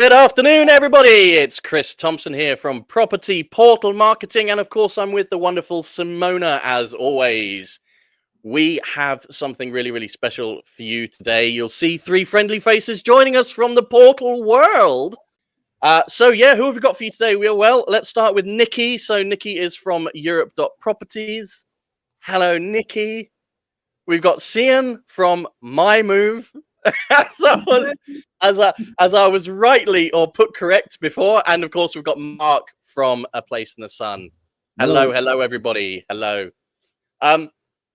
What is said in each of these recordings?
Good afternoon, everybody. It's Chris Thompson here from Property Portal Marketing. And of course, I'm with the wonderful Simona as always. We have something really, really special for you today. You'll see three friendly faces joining us from the portal world. Who have we got for you today? Well, let's start with Nikki. So Nikki is from Europe.Properties. Hello, Nikki. We've got Cian from My Move. as I was rightly or put correct before, and of course we've got Mark from A Place in the Sun. Hello, everybody. Hello. I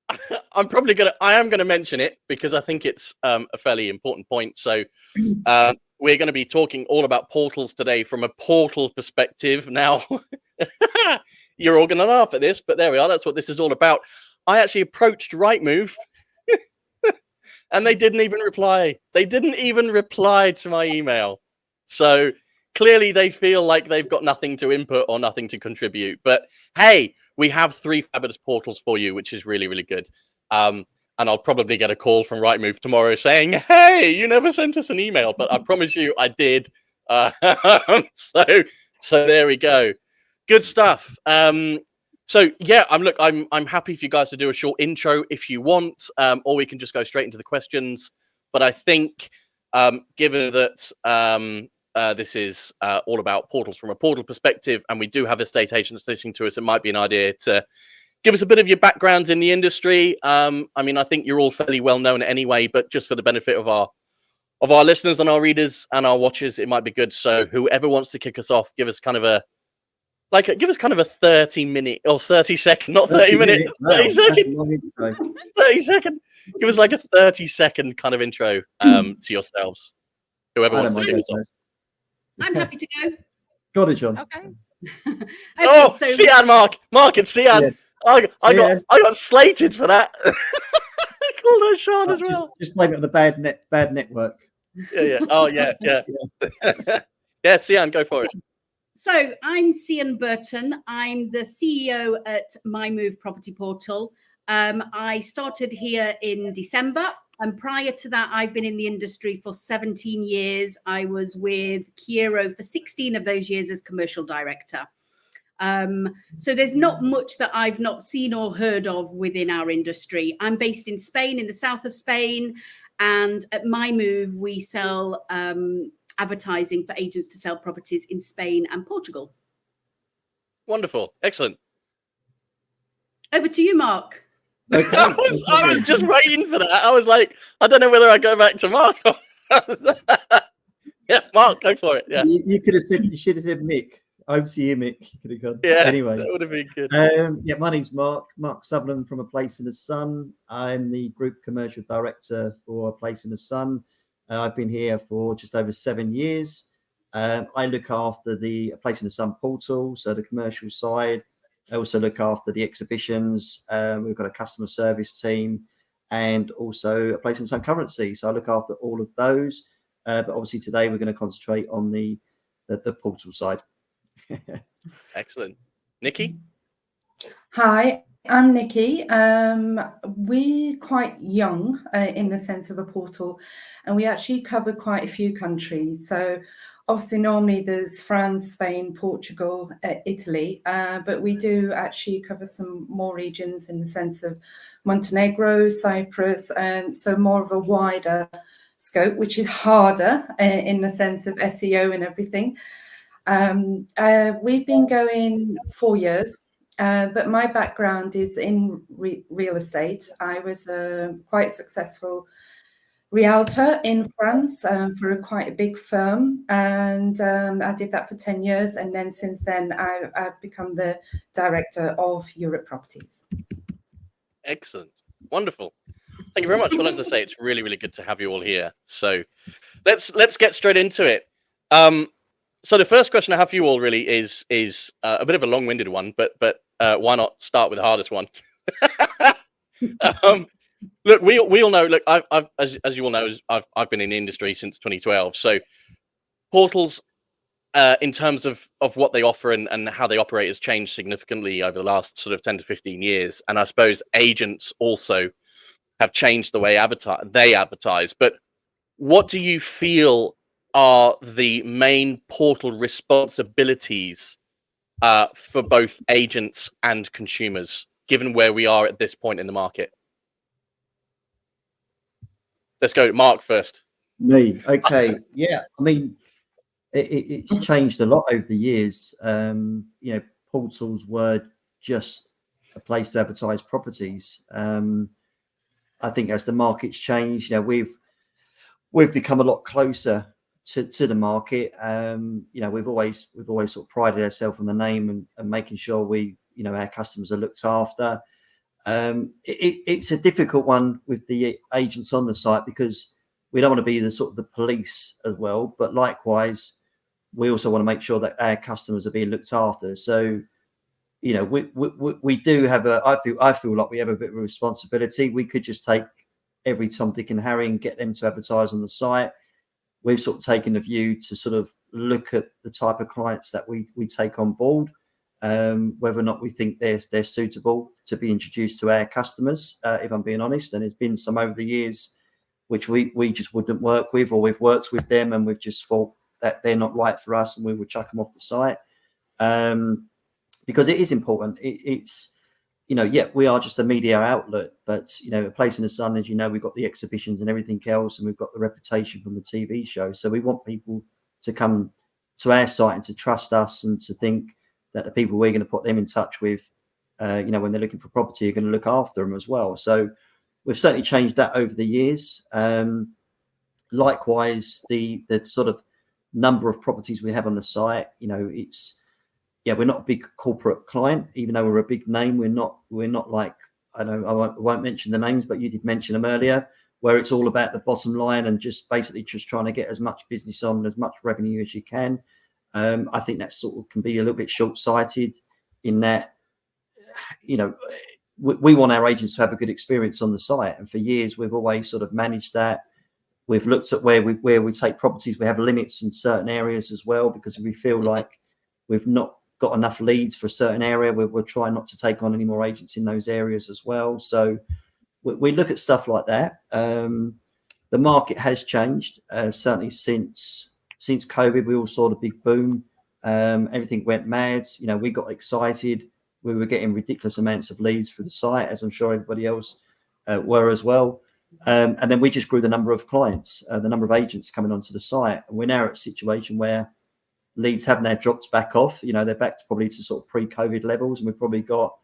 am gonna mention it because I think it's a fairly important point. So we're going to be talking all about portals today from a portal perspective. Now, you're all going to laugh at this, but there we are. That's what this is all about. I actually approached Rightmove. And they didn't even reply. They didn't even reply to my email. So clearly they feel like they've got nothing to input or nothing to contribute. But hey, we have three fabulous portals for you, which is really, really good. And I'll probably get a call from Rightmove tomorrow saying, hey, you never sent us an email. But I promise you I did. So there we go. Good stuff. I'm happy for you guys to do a short intro if you want, or we can just go straight into the questions. But I think, given that this is all about portals from a portal perspective, and we do have estate agents listening to us, it might be an idea to give us a bit of your backgrounds in the industry. I think you're all fairly well known anyway, but just for the benefit of our listeners and our readers and our watchers, it might be good. So whoever wants to kick us off, give us kind of a 30-minute or 30-second, not 30 minutes, 30 second. 30 second. Give us like a 30-second kind of intro to yourselves. Whoever wants to kick us off. I'm happy to go. Got it, John. Okay. Cian, Mark, it's Cian. Yeah. I got slated for that. I called her Sean as well. Just blame it on the bad network. Yeah. Oh yeah. Yeah, Cian, go for it. So I'm Cian Burton. I'm the CEO at My Move Property Portal. I started here in December, and prior to that, I've been in the industry for 17 years. I was with Kiero for 16 of those years as commercial director. So there's not much that I've not seen or heard of within our industry. I'm based in Spain, in the south of Spain, and at My Move, we sell advertising for agents to sell properties in Spain and Portugal. Wonderful. Excellent. Over to you, Mark. Okay. I was just waiting for that. I was like, I don't know whether I go back to Mark. Yeah, Mark, go for it. Yeah. You should have said Mick. Over to you, Mick. You could have gone. Yeah, anyway. That would have been good. My name's Mark Sutherland from A Place in the Sun. I'm the Group Commercial Director for A Place in the Sun. I've been here for just over 7 years. I look after the A Place in the Sun portal, so the commercial side. I also look after the exhibitions. We've got a customer service team and also A Place in the Sun currency. So I look after all of those. But obviously today we're going to concentrate on the portal side. Excellent. Nikki? Hi, I'm Nikki. We're quite young in the sense of a portal, and we actually cover quite a few countries. So obviously normally there's France, Spain, Portugal, Italy, but we do actually cover some more regions in the sense of Montenegro, Cyprus, and so more of a wider scope, which is harder in the sense of SEO and everything. We've been going 4 years. But my background is in real estate. I was a quite successful realtor in France for quite a big firm, and I did that for 10 years. And then since then, I've become the director of Europe Properties. Excellent. Wonderful. Thank you very much. Well, as I say, it's really, really good to have you all here. So let's get straight into it. So the first question I have for you all really is a bit of a long-winded one, but why not start with the hardest one? Look, we all know. Look, I've as you all know, I've been in the industry since 2012. So portals, in terms of what they offer and how they operate, has changed significantly over the last sort of 10 to 15 years. And I suppose agents also have changed the way they advertise. But what do you feel are the main portal responsibilities for both agents and consumers, given where we are at this point in the market? Let's go Mark first. Me. Okay. Yeah. I mean, it's changed a lot over the years. Portals were just a place to advertise properties. I think as the market's changed, we've become a lot closer to the market. We've always sort of prided ourselves on the name and making sure our customers are looked after. It's a difficult one with the agents on the site because we don't want to be the sort of the police as well, but likewise, we also want to make sure that our customers are being looked after. So, we do have I feel like we have a bit of a responsibility. We could just take every Tom, Dick and Harry and get them to advertise on the site. We've sort of taken the view to sort of look at the type of clients that we take on board, whether or not we think they're suitable to be introduced to our customers, if I'm being honest. And there's been some over the years which we just wouldn't work with, or we've worked with them and we've just thought that they're not right for us and we would chuck them off the site. Because it is important. It's we are just a media outlet, but a place in the sun, as you know, we've got the exhibitions and everything else, and we've got the reputation from the TV show. So we want people to come to our site and to trust us and to think that the people we're going to put them in touch with, when they're looking for property, are going to look after them as well. So we've certainly changed that over the years. Likewise, the sort of number of properties we have on the site, we're not a big corporate client, even though we're a big name. We're not like, I won't mention the names, but you did mention them earlier, where it's all about the bottom line and just basically just trying to get as much business on, as much revenue as you can. I think that sort of can be a little bit short-sighted in that, we want our agents to have a good experience on the site. And for years, we've always sort of managed that. We've looked at where we take properties. We have limits in certain areas as well, because if we feel like we've not got enough leads for a certain area, we'll try not to take on any more agents in those areas as well. So we look at stuff like that. The market has changed, certainly since COVID. We all saw the big boom. Everything went mad. We got excited. We were getting ridiculous amounts of leads for the site, as I'm sure everybody else were as well. And then we just grew the number of clients, the number of agents coming onto the site. And we're now at a situation where leads have now dropped back off. They're back to probably to sort of pre-COVID levels, and we've probably got,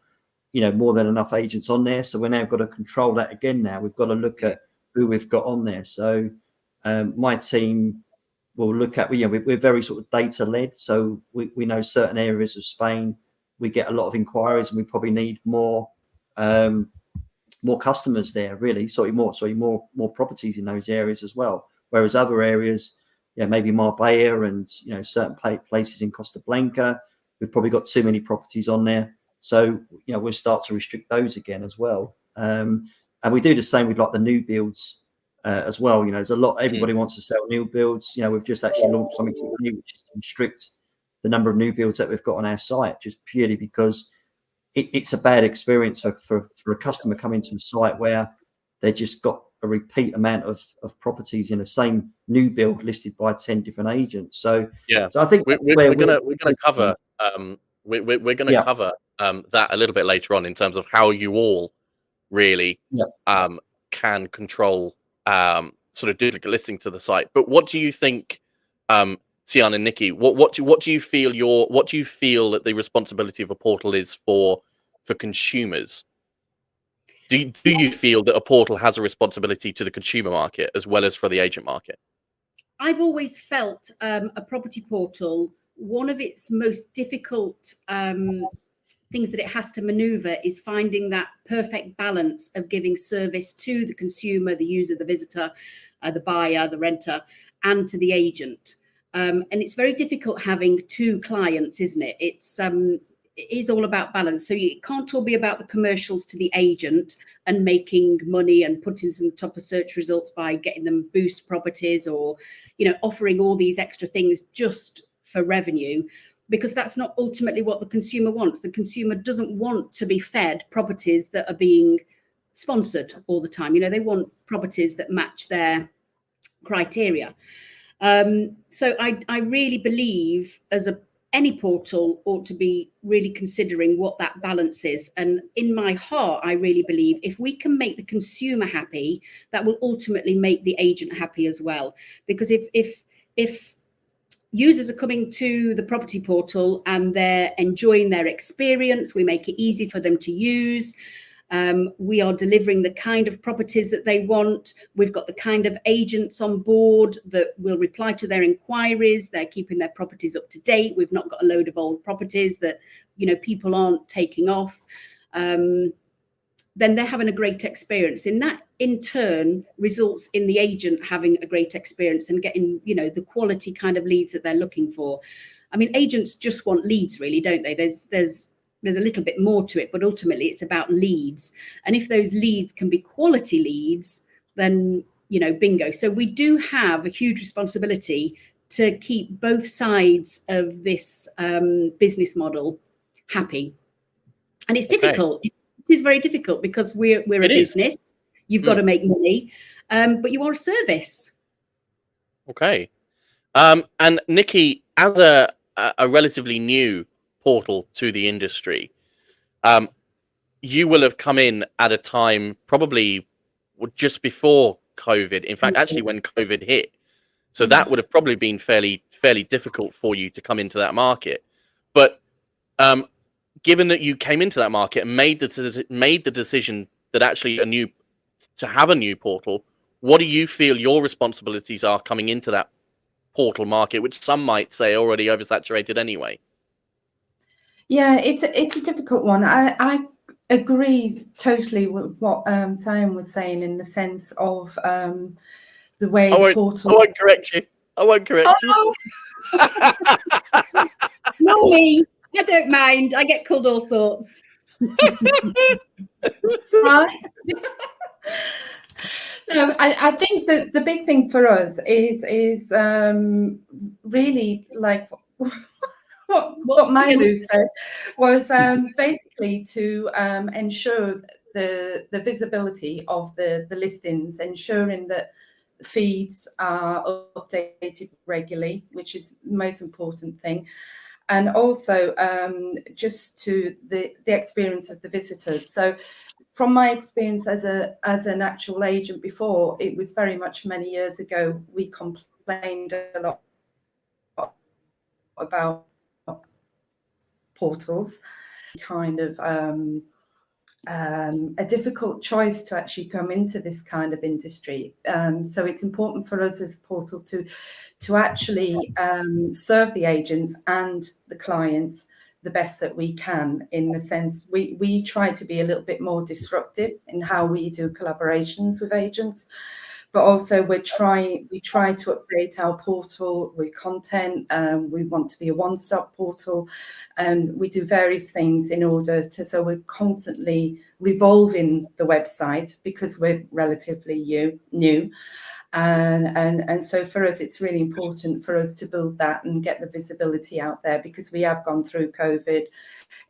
more than enough agents on there. So we're now got to control that again. Now we've got to look at who we've got on there. So my team will look at, we're very sort of data led. So we know certain areas of Spain, we get a lot of inquiries, and we probably need more customers there, really. More properties in those areas as well. Wereas other areas, maybe Marbella and certain places in Costa Blanca, we've probably got too many properties on there. So we'll start to restrict those again as well. And we do the same with like the new builds as well. There's a lot. Everybody wants to sell new builds. We've just actually launched something new, which is to restrict the number of new builds that we've got on our site, just purely because it's a bad experience for a customer coming to the site where they just got a repeat amount of properties in the same new build listed by 10 different agents. So I think we're gonna cover cover that a little bit later on in terms of how you all really can control sort of duplicate listing to the site. But what do you think, Sian and Nikki? What do you feel that the responsibility of a portal is for consumers? Do you feel that a portal has a responsibility to the consumer market as well as for the agent market? I've always felt a property portal, one of its most difficult things that it has to maneuver is finding that perfect balance of giving service to the consumer, the user, the visitor, the buyer, the renter, and to the agent. And it's very difficult having two clients, isn't it? It is all about balance. So it can't all be about the commercials to the agent and making money and putting some top of search results by getting them boost properties or, offering all these extra things just for revenue, because that's not ultimately what the consumer wants. The consumer doesn't want to be fed properties that are being sponsored all the time. They want properties that match their criteria. So I really believe any portal ought to be really considering what that balance is. And in my heart, I really believe if we can make the consumer happy, that will ultimately make the agent happy as well. Because if users are coming to the property portal and they're enjoying their experience, we make it easy for them to use. We are delivering the kind of properties that they want. We've got the kind of agents on board that will reply to their inquiries. They're keeping their properties up to date. We've not got a load of old properties that, people aren't taking off. Then they're having a great experience. And that in turn results in the agent having a great experience and getting, the quality kind of leads that they're looking for. I mean, agents just want leads, really, don't they? There's a little bit more to it, but ultimately it's about leads. And if those leads can be quality leads, then, bingo. So we do have a huge responsibility to keep both sides of this business model happy. And it's difficult. It is very difficult because we're a business. You've got to make money, but you are a service. Okay. And Nikki, as a relatively new portal to the industry, you will have come in at a time probably just before COVID. In fact, actually when COVID hit. So that would have probably been fairly difficult for you to come into that market. But given that you came into that market and made the decision that actually to have a new portal, what do you feel your responsibilities are coming into that portal market, which some might say already oversaturated anyway? Yeah, it's a difficult one. I agree totally with what Sam was saying in the sense of the way portal. I won't correct you. you. Not me. I don't mind. I get called all sorts. Right. No, I think that the big thing for us is really like what my move said was basically to ensure the visibility of the listings, ensuring that feeds are updated regularly, which is the most important thing. And also just to the experience of the visitors. So from my experience as an actual agent before, it was very much many years ago, we complained a lot about portals, kind of a difficult choice to actually come into this kind of industry. So it's important for us as a portal to actually serve the agents and the clients the best that we can, in the sense we try to be a little bit more disruptive in how we do collaborations with agents, but also we try to update our portal with content. We want to be a one-stop portal, and we do various things in order to, so we're constantly revolving the website because we're relatively new. And so for us, it's really important for us to build that and get the visibility out there, because we have gone through COVID.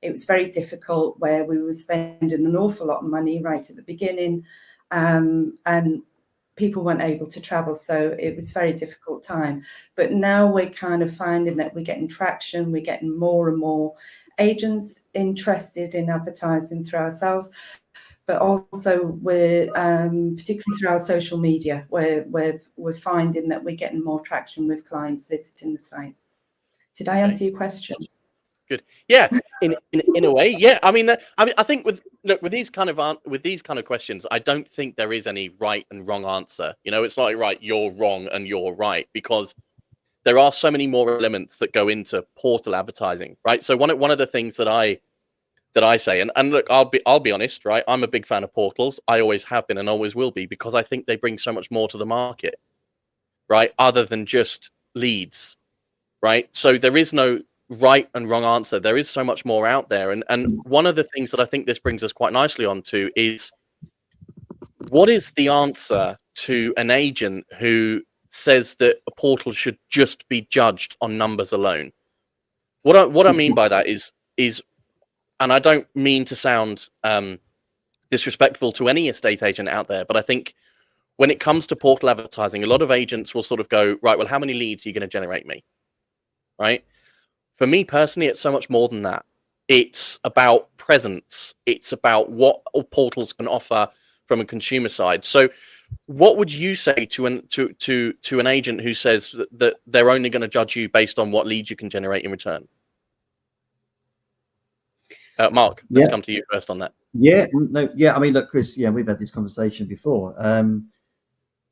It was very difficult, where we were spending an awful lot of money right at the beginning, and people weren't able to travel. So it was a very difficult time. But now we're kind of finding that we're getting traction. We're getting more and more agents interested in advertising through ourselves. But also we're particularly through our social media, where we're finding that we're getting more traction with clients visiting the site. Did I answer your question? Good. Yeah, in a way, yeah. I mean, I think with these kind of questions, I don't think there is any right and wrong answer. It's not like, right, you're wrong and you're right, because there are so many more elements that go into portal advertising, right? So one of the things that I say, and look, I'll be honest, right? I'm a big fan of portals. I always have been and always will be, because I think they bring so much more to the market, right? Other than just leads, right? So there is no right and wrong answer. There is so much more out there. And one of the things that I think this brings us quite nicely onto is, what is the answer to an agent who says that a portal should just be judged on numbers alone? What I mean by that is, and I don't mean to sound disrespectful to any estate agent out there, but I think when it comes to portal advertising, a lot of agents will sort of go, right, well, how many leads are you going to generate me? Right? For me personally, it's so much more than that. It's about presence. It's about what portals can offer from a consumer side. So what would you say to an agent who says that they're only going to judge you based on what leads you can generate in return? Mark, let's come to you first on that. Yeah, no, yeah. I mean, look, Chris. Yeah, we've had this conversation before.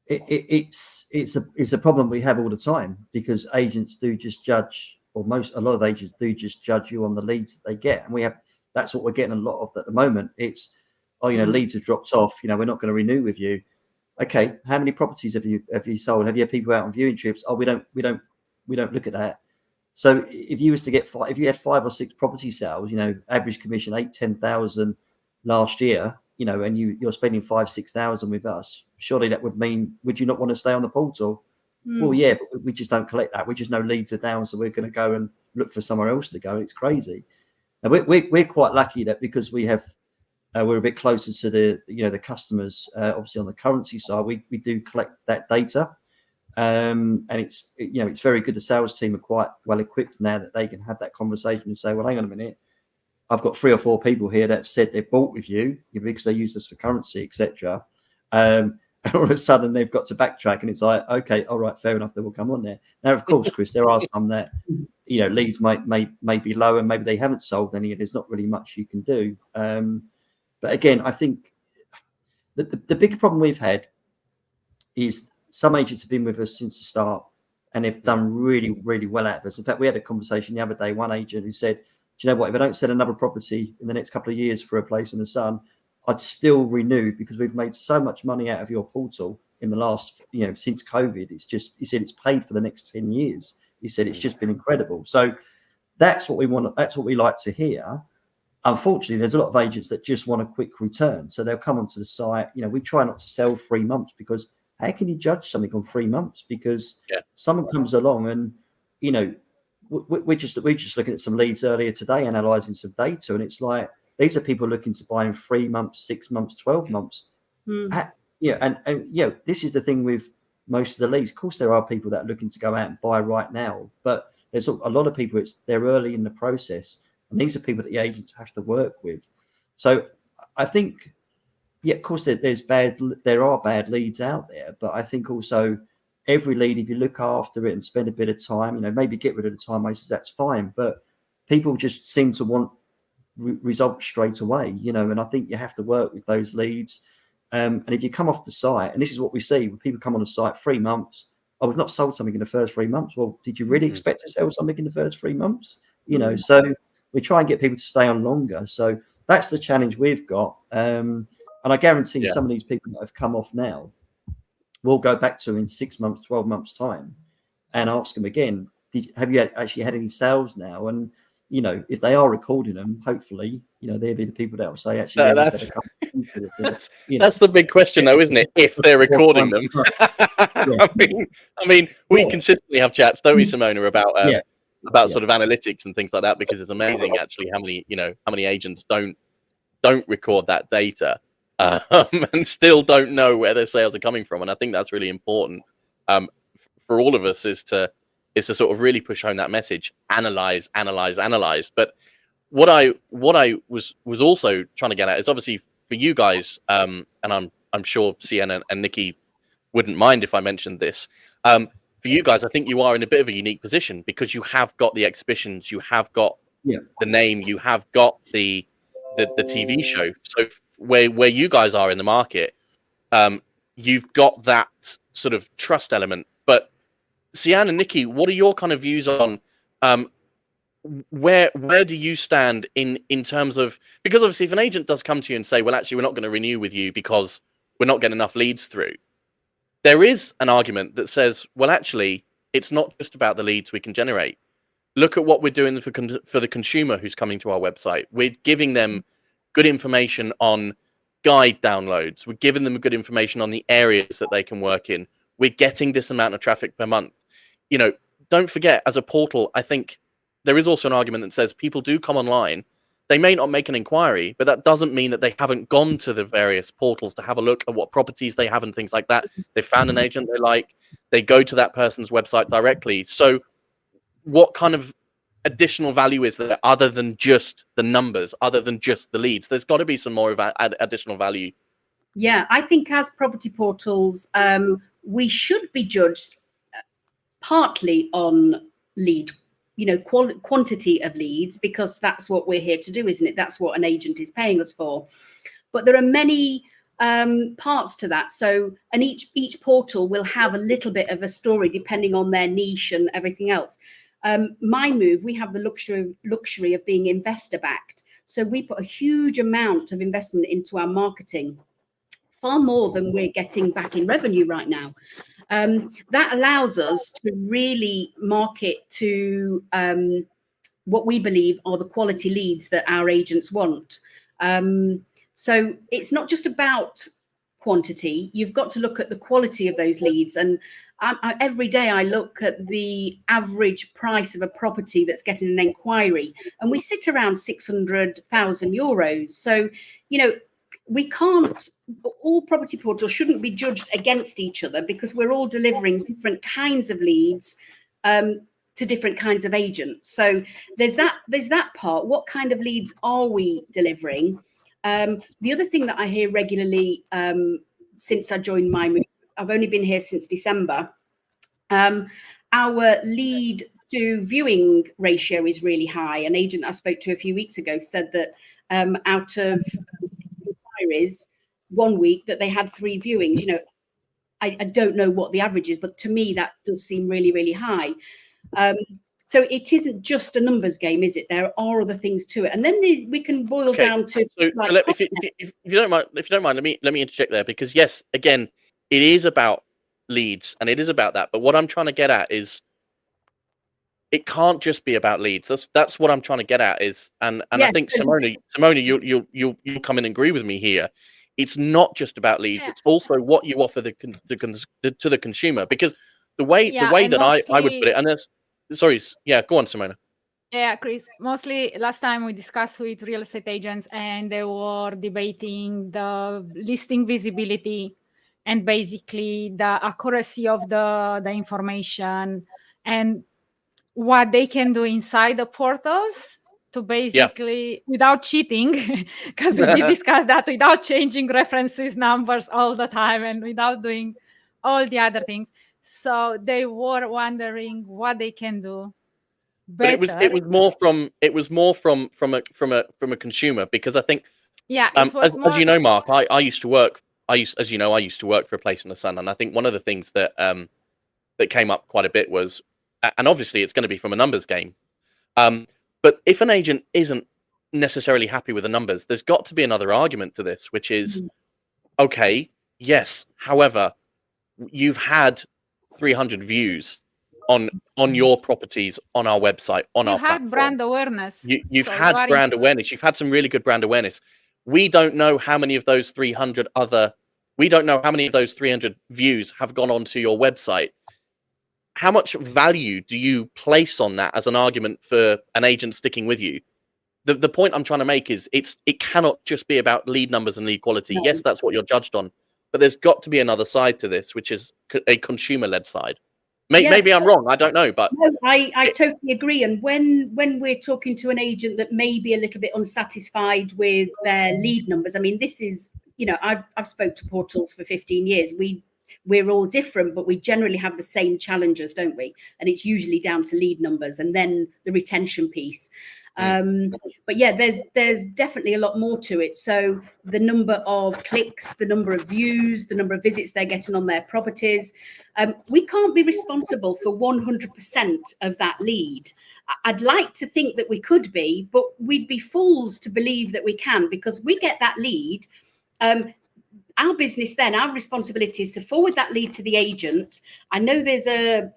It's a problem we have all the time, because agents do just judge, or a lot of agents do just judge you on the leads that they get, and that's what we're getting a lot of at the moment. It's, oh, leads have dropped off. We're not going to renew with you. Okay, how many properties have you sold? Have you had people out on viewing trips? Oh, we don't look at that. So if you had 5 or 6 property sales, average commission 8,000-10,000 last year, and you're spending 5,000-6,000 with us, surely that would mean, would you not want to stay on the portal? Well, yeah, but we just don't collect that. We just know leads are down, so we're going to go and look for somewhere else to go. It's crazy. And we're quite lucky that, because we're a bit closer to the customers. Obviously, on the currency side, we do collect that data. And it's very good. The sales team are quite well equipped now that they can have that conversation and say, well, hang on a minute, I've got 3 or 4 people here that have said they've bought with you because they use us for currency, etc. And all of a sudden they've got to backtrack, and it's like, okay, all right, fair enough, they will come on there. Now, of course, Chris, there are some that leads may be low, and maybe they haven't sold any, and there's not really much you can do. But again, I think the big problem we've had is some agents have been with us since the start, and they've done really, really well out of us. In fact, we had a conversation the other day, one agent who said, do you know what, if I don't sell another property in the next couple of years for a place in the sun, I'd still renew, because we've made so much money out of your portal in the last, since COVID. It's just, he said, it's paid for the next 10 years. He said, it's just been incredible. So that's what we want. That's what we like to hear. Unfortunately, there's a lot of agents that just want a quick return. So they'll come onto the site. We try not to sell 3 months, because how can you judge something on 3 months? Because someone comes along and, we're just looking at some leads earlier today, analysing some data, and it's like, these are people looking to buy in 3 months, 6 months, 12 months. This is the thing with most of the leads. Of course, there are people that are looking to go out and buy right now, but there's a lot of people, they're early in the process, and these are people that the agents have to work with. So I think, of course, there are bad leads out there, but I think also every lead, if you look after it and spend a bit of time, maybe get rid of the time wasters, that's fine. But people just seem to want results straight away, and I think you have to work with those leads. And if you come off the site, and this is what we see when people come on the site 3 months, oh, we've not sold something in the first 3 months. Well, did you really expect to sell something in the first 3 months? So we try and get people to stay on longer. So that's the challenge we've got. And I guarantee some of these people that have come off now, we'll go back to in 6 months, 12 months time, and ask them again, have you actually had any sales now? And, if they are recording them, hopefully, they'll be the people that will say, actually, that's the big question, though, isn't it? If they're recording them. I mean, we consistently have chats, don't we, Simona, about sort of analytics and things like that, because it's amazing actually how many agents don't record that data. And still don't know where their sales are coming from. And I think that's really important for all of us, is to sort of really push home that message, analyze. But what I was also trying to get at is, obviously for you guys, and I'm sure Sienna and Nikki wouldn't mind if I mentioned this. For you guys, I think you are in a bit of a unique position, because you have got the exhibitions, you have got the name, you have got the TV show. So where you guys are in the market, you've got that sort of trust element. But Sian and Nikki, what are your kind of views on where do you stand in terms of, because obviously if an agent does come to you and say, well, actually, we're not going to renew with you because we're not getting enough leads through, there is an argument that says, well, actually, it's not just about the leads we can generate. Look at what we're doing for the consumer who's coming to our website. We're giving them good information on guide downloads. We're giving them good information on the areas that they can work in. We're getting this amount of traffic per month. Don't forget, as a portal, I think there is also an argument that says people do come online, they may not make an inquiry, but that doesn't mean that they haven't gone to the various portals to have a look at what properties they have and things like that. They found an agent they like, they go to that person's website directly. So what kind of additional value is there other than just the numbers, other than just the leads? There's got to be some more of additional value. Yeah, I think as property portals, we should be judged partly on lead, quantity of leads, because that's what we're here to do, isn't it? That's what an agent is paying us for. But there are many parts to that. So, and each portal will have a little bit of a story depending on their niche and everything else. My Move, we have the luxury of being investor backed. So we put a huge amount of investment into our marketing, far more than we're getting back in revenue right now. That allows us to really market to what we believe are the quality leads that our agents want. So it's not just about quantity. You've got to look at the quality of those leads. And every day I look at the average price of a property that's getting an inquiry, and we sit around 600,000 euros. So, we can't, all property portals shouldn't be judged against each other, because we're all delivering different kinds of leads to different kinds of agents. So there's that part. What kind of leads are we delivering? The other thing that I hear regularly since I joined My Move, I've only been here since December, our lead to viewing ratio is really high. An agent I spoke to a few weeks ago said that out of inquiries 1 week that they had 3 viewings. I don't know what the average is, but to me that does seem really, really high. So it isn't just a numbers game, is it? There are other things to it, and then we can boil down to. So if you don't mind, let me interject there, because yes, again, it is about leads and it is about that. But what I'm trying to get at is, it can't just be about leads. That's what I'm trying to get at is, and yes, I think Simona, you'll come in and agree with me here. It's not just about leads. It's also what you offer to the consumer, because the way that mostly, I would put it, and there's, sorry, go on, Simona. Yeah, Chris, mostly last time we discussed with real estate agents, and they were debating the listing visibility and basically the accuracy of the information and what they can do inside the portals to basically, without cheating, because we did discuss that, without changing references, numbers all the time, and without doing all the other things. So they were wondering what they can do better. But it was more from a consumer, because I think as you know, Mark, I used to work for a place in the sun, and I think one of the things that that came up quite a bit was, and obviously it's going to be from a numbers game, but if an agent isn't necessarily happy with the numbers, there's got to be another argument to this, which is, okay, yes, however, you've had 300 views on your properties on our website, on our platform. Brand awareness. You've had brand awareness. You've had some really good brand awareness. We don't know how many of those 300 views have gone onto your website. How much value do you place on that as an argument for an agent sticking with you? The point I'm trying to make is it cannot just be about lead numbers and lead quality. No. Yes, that's what you're judged on, but there's got to be another side to this, which is a consumer-led side. Maybe I'm wrong. I don't know, but no, I totally agree. And when we're talking to an agent that may be a little bit unsatisfied with their lead numbers, I mean, this is, I've spoke to portals for 15 years. We're all different, but we generally have the same challenges, don't we? And it's usually down to lead numbers and then the retention piece. But yeah, there's definitely a lot more to it. So the number of clicks, the number of views, the number of visits they're getting on their properties. We can't be responsible for 100% of that lead. I'd like to think that we could be, but we'd be fools to believe that we can, because we get that lead. Our business then, our responsibility is to forward that lead to the agent. I know there's a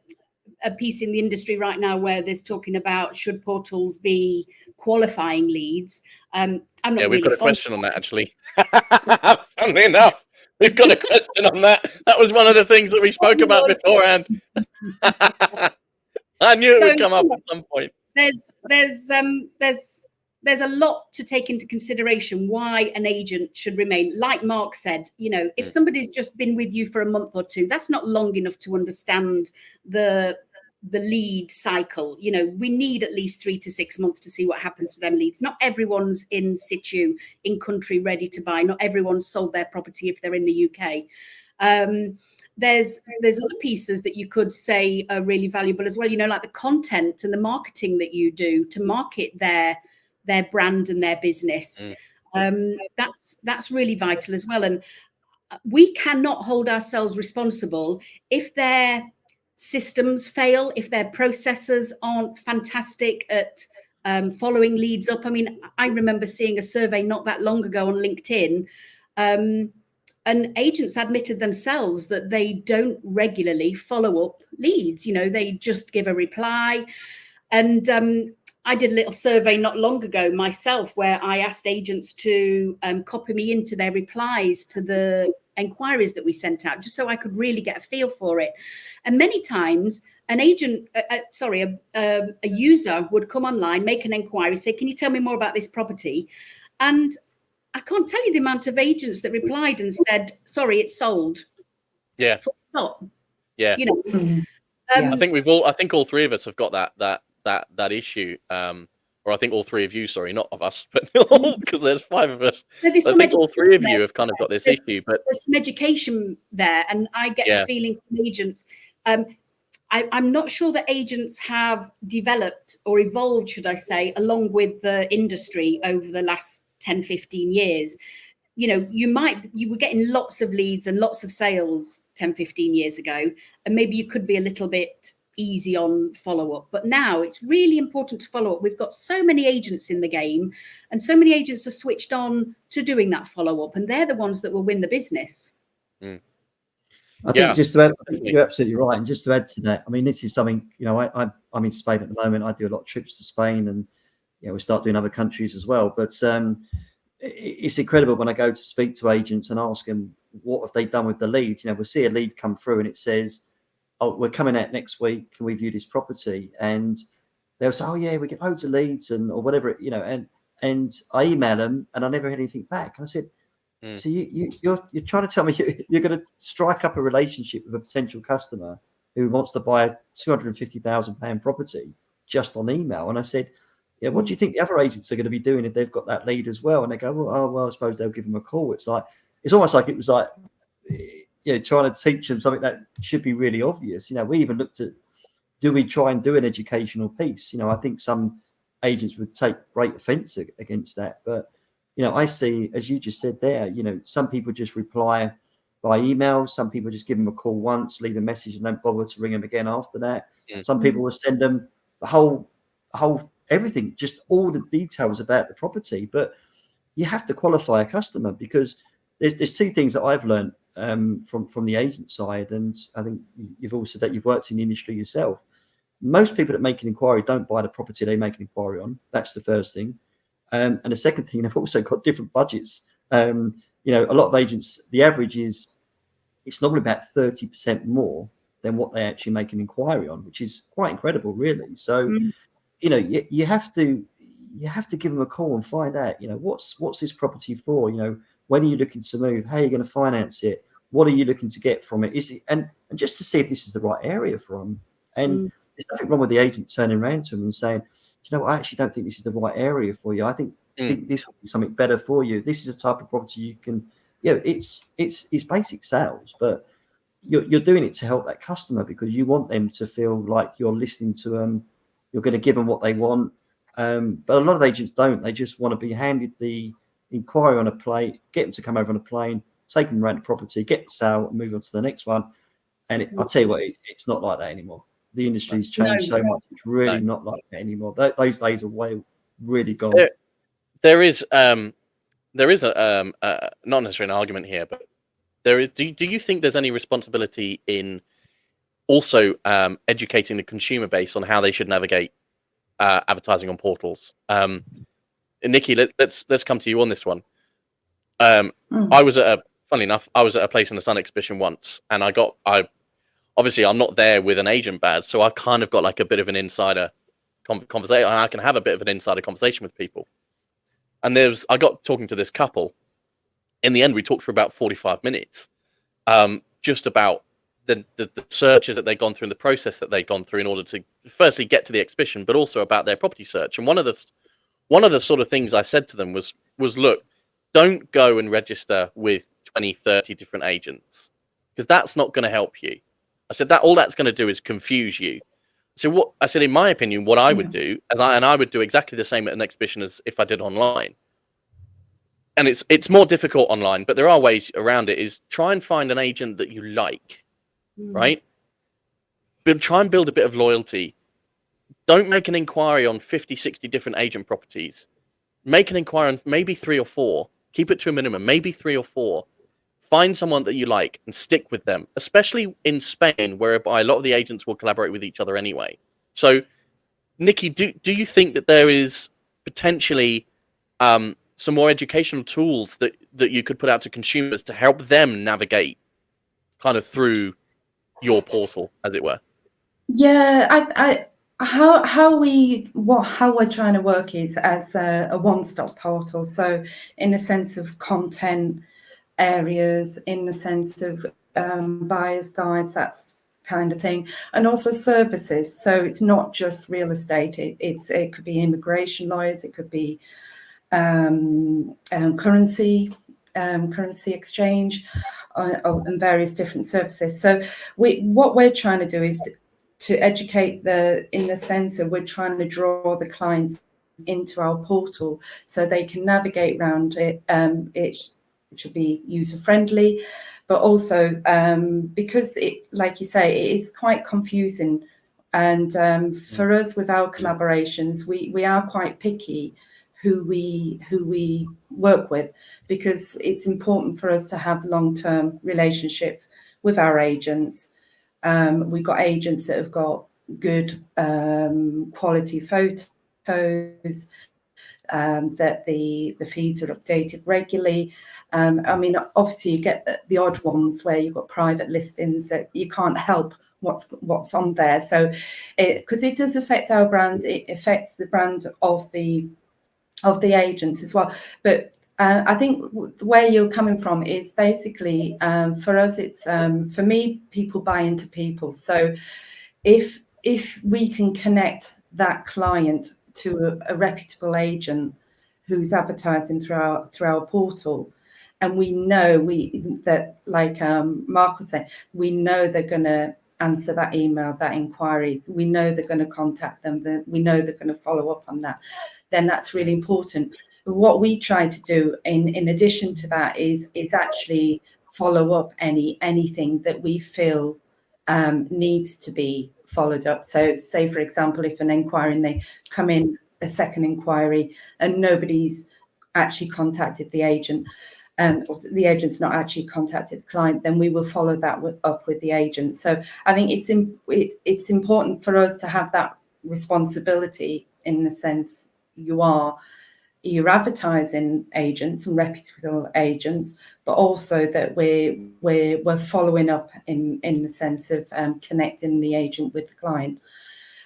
piece in the industry right now where there's talking about, should portals be qualifying leads? I'm not. Yeah, we've got a question on that, actually. Funnily enough, we've got a question on that. That was one of the things that we spoke about beforehand. I knew it would come up at some point. There's there's a lot to take into consideration why an agent should remain. Like Mark said, you know, if somebody's just been with you for a month or two, that's not long enough to understand the lead cycle. You know, we need at least 3 to 6 months to see what happens to them leads. Not everyone's in situ, in country, ready to buy. Not everyone's sold their property if they're in the UK. There's other pieces that you could say are really valuable as well, you know, like the content and the marketing that you do to market their brand and their business. That's really vital as well. And we cannot hold ourselves responsible if their systems fail, if their processes aren't fantastic at following leads up. I mean, I remember seeing a survey not that long ago on LinkedIn, and agents admitted themselves that they don't regularly follow up leads. You know, they just give a reply. And I did a little survey not long ago myself where I asked agents to copy me into their replies to the inquiries that we sent out, just so I could really get a feel for it. And many times an agent, a user would come online, make an inquiry, say, can you tell me more about this property? And I can't tell you the amount of agents that replied and said, sorry, it's sold. Yeah. Yeah. You know, I think all three of us have got that issue. Or I think all three of you, sorry, not of us, but because there's 5 of us. I think all 3 of you have kind of got this issue. But there's some education there, and I get the feeling from agents. I'm not sure that agents have developed or evolved, should I say, along with the industry over the last 10, 15 years. You know, you were getting lots of leads and lots of sales 10, 15 years ago, and maybe you could be a little bit easy on follow-up. But now it's really important to follow up. We've got so many agents in the game, and so many agents are switched on to doing that follow-up, and they're the ones that will win the business. I think just to add, you're absolutely right. And just to add to that, I mean, this is something, you know, I'm in Spain at the moment. I do a lot of trips to Spain, and we start doing other countries as well. But it's incredible when I go to speak to agents and ask them, what have they done with the lead? You know, we'll see a lead come through and it says, oh, we're coming out next week. Can we view this property? And they'll say, oh yeah, we get loads of leads or whatever, you know, and I email them and I never had anything back. And I said, so you're trying to tell me you're going to strike up a relationship with a potential customer who wants to buy a £250,000 property just on email? And I said, yeah, what do you think the other agents are going to be doing if they've got that lead as well? And they go, well, I suppose they'll give them a call. It's almost like it was like, trying to teach them something that should be really obvious. You know, we even looked at, do we try and do an educational piece? You know, I think some agents would take great offense against that. But, you know, I see, as you just said there, you know, some people just reply by email. Some people just give them a call once, leave a message and don't bother to ring them again after that. Some people will send them the whole everything, just all the details about the property. But you have to qualify a customer, because there's 2 things that I've learned from the agent side, and I think you've also that you've worked in the industry yourself. Most people that make an inquiry don't buy the property they make an inquiry on. That's the first thing. And the second thing, they've also got different budgets. You know, a lot of agents, the average is it's normally about 30% more than what they actually make an inquiry on, which is quite incredible, really. So, you know, you have to give them a call and find out, you know, what's this property for? You know, when are you looking to move? How are you going to finance it? What are you looking to get from it? Is it and just to see if this is the right area for them. And there's nothing wrong with the agent turning around to them and saying, you know, I actually don't think this is the right area for you. I think this will be something better for you. This is a type of property you can, it's basic sales, but you're doing it to help that customer, because you want them to feel like you're listening to them. You're going to give them what they want. But a lot of agents don't. They just want to be handed the inquiry on a plate, get them to come over on a plane, take them around the property, get the sale, and move on to the next one. And I'll tell you what, it's not like that anymore. The industry's changed so much. It's really not like that anymore. Those days are really gone. There is a not necessarily an argument here, but there is. Do you think there's any responsibility in also educating the consumer base on how they should navigate advertising on portals? Nikki, let's come to you on this one. Funnily enough, I was at a Place in the Sun exhibition once, and obviously I'm not there with an agent badge, so I kind of got like a bit of an insider conversation, and I can have a bit of an insider conversation with people. And I got talking to this couple. In the end, we talked for about 45 minutes, just about the searches that they'd gone through and the process that they'd gone through in order to firstly get to the exhibition, but also about their property search. And one of the sort of things I said to them was look, don't go and register with 20, 30 different agents, because that's not going to help you. I said that all that's going to do is confuse you. So what I said, in my opinion, what I would do, I would do exactly the same at an exhibition as if I did online. And it's more difficult online, but there are ways around it. Is try and find an agent that you like, right? But try and build a bit of loyalty. Don't make an inquiry on 50, 60 different agent properties. Make an inquiry on maybe 3 or 4. Keep it to a minimum, maybe 3 or 4. Find someone that you like and stick with them, especially in Spain, whereby a lot of the agents will collaborate with each other anyway. So, Nikki, do you think that there is potentially some more educational tools that you could put out to consumers to help them navigate kind of through your portal, as it were? Yeah, how we're trying to work is as a one-stop portal. So in the sense of content areas, in the sense of buyers guides, that kind of thing, and also services. So it's not just real estate. It could be immigration lawyers. It could be currency exchange, and various different services. So what we're trying to do is to educate in the sense of we're trying to draw the clients into our portal so they can navigate around it. It should be user friendly, but also because it, like you say, it is quite confusing. And for us with our collaborations, we are quite picky who we work with, because it's important for us to have long-term relationships with our agents. We've got agents that have got good quality photos, that the feeds are updated regularly. I mean, obviously you get the odd ones where you've got private listings that you can't help what's on there. So because it does affect our brand, it affects the brand of the agents as well. But I think where you're coming from is basically, for us, it's for me, people buy into people. So if we can connect that client to a reputable agent who's advertising through our portal, and we know that, like Mark was saying, we know they're going to answer that email, that inquiry, we know they're going to contact them, we know they're going to follow up on that, then that's really important. But what we try to do in addition to that is actually follow up anything that we feel needs to be followed up. So say, for example, if an inquiry and they come in a second inquiry and nobody's actually contacted the agent, or the agent's not actually contacted the client, then we will follow that up with the agent. So I think it's important for us to have that responsibility, in the sense you're advertising agents and reputable agents, but also that we're following up in the sense of connecting the agent with the client.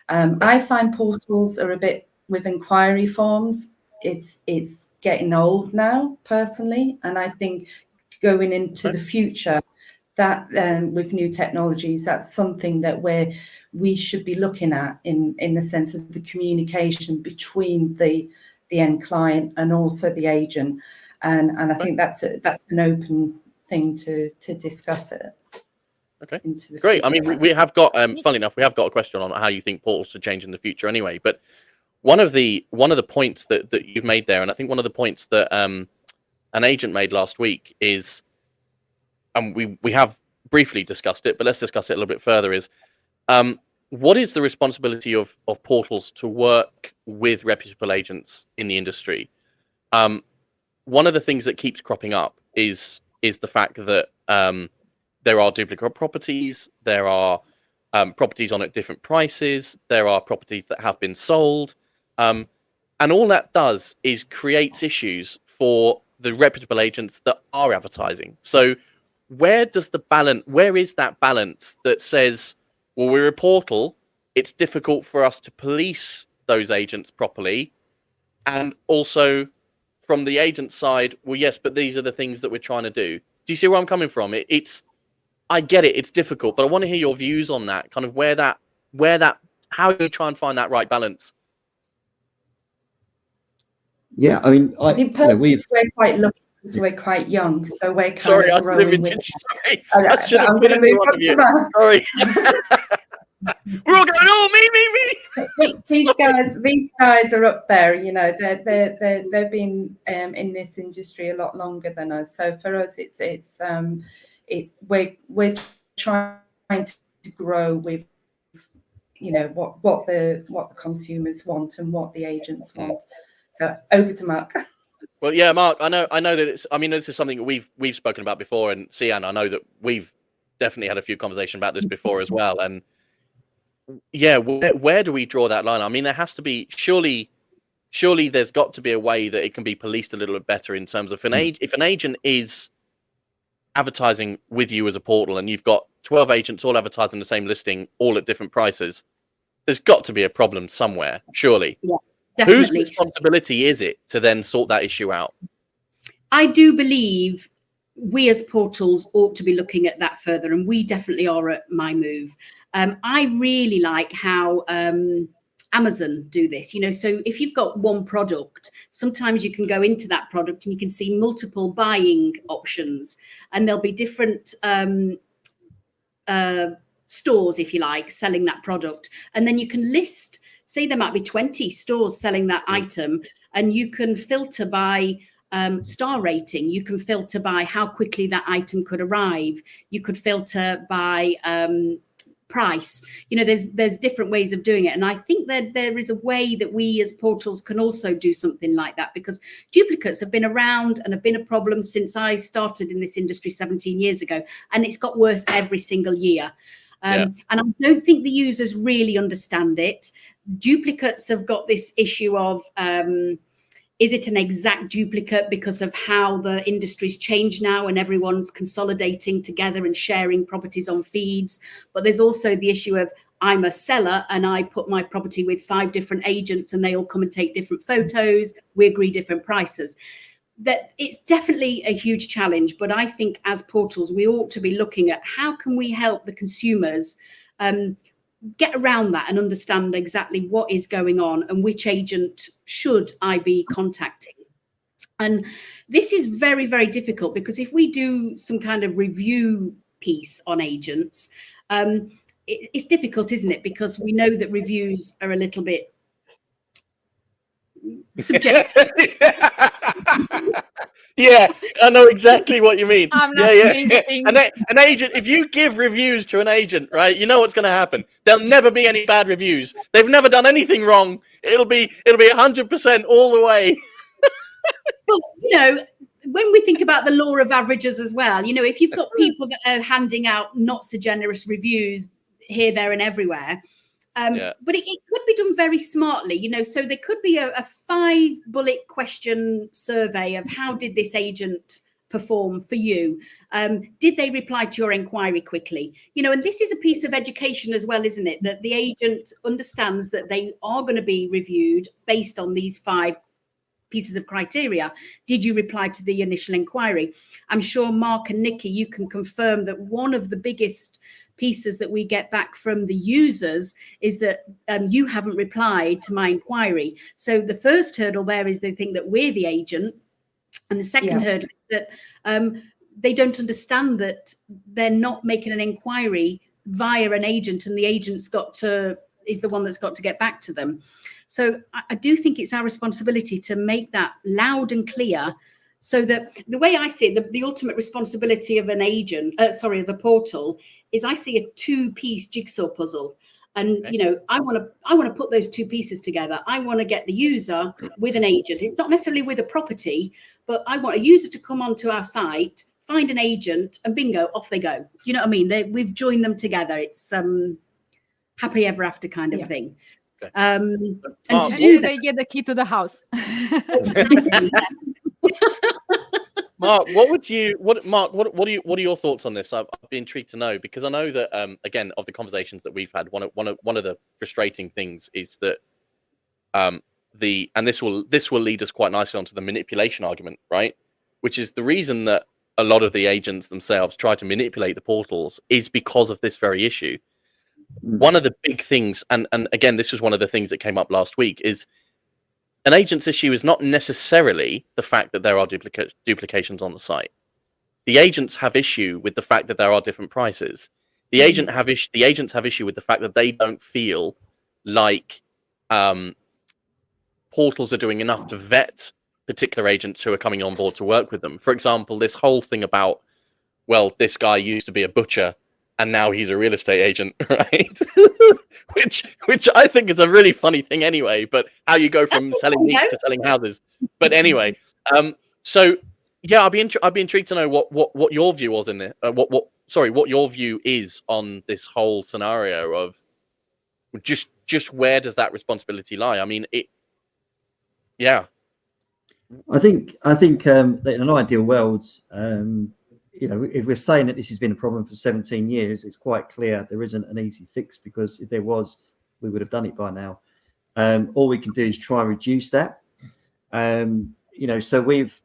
I find portals are a bit, with inquiry forms, it's getting old now, personally, and I think going into the future, that with new technologies, that's something that we should be looking at in the sense of the communication between the end client and also the agent, and I think that's an open thing to discuss it. Okay, great. I mean, we have got, funnily enough, we have got a question on how you think portals should change in the future anyway. But one of the points that you've made there, and I think one of the points that an agent made last week is, and we have briefly discussed it, but let's discuss it a little bit further, is what is the responsibility of portals to work with reputable agents in the industry? One of the things that keeps cropping up is the fact that there are duplicate properties, there are properties on at different prices, there are properties that have been sold, and all that does is creates issues for the reputable agents that are advertising. So where is that balance that says, well, we're a portal, it's difficult for us to police those agents properly, and also from the agent side, well, yes, but these are the things that we're trying to do. Do you see where I'm coming from? I get it. It's difficult, but I want to hear your views on that, kind of how you try and find that right balance. Yeah, I mean, I think personally we're quite lucky because we're quite young, so we're kind of growing with. Sorry, I should have put it in one of you. Sorry. We're all going, oh, me. These guys are up there. You know, they've been in this industry a lot longer than us. So for us, we're trying to grow with, you know, what the consumers want and what the agents want. So over to Mark. Well, yeah, Mark, I know that this is something that we've spoken about before, and Sian, I know that we've definitely had a few conversations about this before as well. And yeah, where do we draw that line? I mean, there has to be surely there's got to be a way that it can be policed a little bit better in terms of if an agent is advertising with you as a portal and you've got 12 agents all advertising the same listing, all at different prices, there's got to be a problem somewhere, surely. Yeah, definitely. Whose responsibility is it to then sort that issue out? I do believe we as portals ought to be looking at that further, and we definitely are at My Move. I really like how Amazon do this, you know, so if you've got one product, sometimes you can go into that product and you can see multiple buying options, and there'll be different stores, if you like, selling that product. And then you can list, say there might be 20 stores selling that item, and you can filter by star rating. You can filter by how quickly that item could arrive. You could filter by price. You know, there's different ways of doing it, and I think that there is a way that we as portals can also do something like that, because duplicates have been around and have been a problem since I started in this industry 17 years ago, and it's got worse every single year. And I don't think the users really understand it. Duplicates have got this issue of is it an exact duplicate because of how the industry's changed now and everyone's consolidating together and sharing properties on feeds? But there's also the issue of I'm a seller and I put my property with 5 different agents and they all come and take different photos. We agree different prices. That it's definitely a huge challenge. But I think as portals, we ought to be looking at how can we help the consumers get around that and understand exactly what is going on and which agent should I be contacting. And this is very, very difficult, because if we do some kind of review piece on agents, it's difficult, isn't it? Because we know that reviews are a little bit subjective. Yeah, I know exactly what you mean. I'm not thinking. An agent, if you give reviews to an agent, right, you know what's going to happen. There'll never be any bad reviews. They've never done anything wrong. It'll be 100% all the way. But, you know, when we think about the law of averages as well, you know, if you've got people that are handing out not so generous reviews here, there, and everywhere, but it could be done very smartly, you know, so there could be a 5-bullet question survey of how did this agent perform for you? Did they reply to your inquiry quickly? You know, and this is a piece of education as well, isn't it? That the agent understands that they are going to be reviewed based on these 5 pieces of criteria. Did you reply to the initial inquiry? I'm sure Mark and Nikki, you can confirm that one of the biggest pieces that we get back from the users is that you haven't replied to my inquiry. So the first hurdle there is they think that we're the agent, and the second hurdle is that they don't understand that they're not making an inquiry via an agent, and the agent's is the one that's got to get back to them. So I do think it's our responsibility to make that loud and clear, so that the way I see it, the ultimate responsibility of an agent, of a portal, is I see a 2-piece jigsaw puzzle. And, you know, I want to put those 2 pieces together. I want to get the user with an agent. It's not necessarily with a property, but I want a user to come onto our site, find an agent, and bingo, off they go. You know what I mean? We've joined them together. It's happy ever after kind of thing. Okay. And to do that, they get the key to the house. exactly. Mark, what are your thoughts on this? I'd be intrigued to know, because I know that again, of the conversations that we've had, one of the frustrating things is that and this will lead us quite nicely onto the manipulation argument, right? Which is the reason that a lot of the agents themselves try to manipulate the portals is because of this very issue. One of the big things, and again, this was one of the things that came up last week, is an agent's issue is not necessarily the fact that there are duplications on the site. The agents have issue with the fact that there are different prices. The agents have issue with the fact that they don't feel like portals are doing enough to vet particular agents who are coming on board to work with them. For example, this whole thing about, well, this guy used to be a butcher and now he's a real estate agent, right? which I think is a really funny thing anyway, but how you go from selling meat to selling houses. But anyway, so yeah, I'd be intrigued to know what your view was in it. What your view is on this whole scenario of just where does that responsibility lie? I mean, yeah. I think that in an ideal world, if we're saying that this has been a problem for 17 years, it's quite clear there isn't an easy fix, because if there was, we would have done it by now. All we can do is try and reduce that. So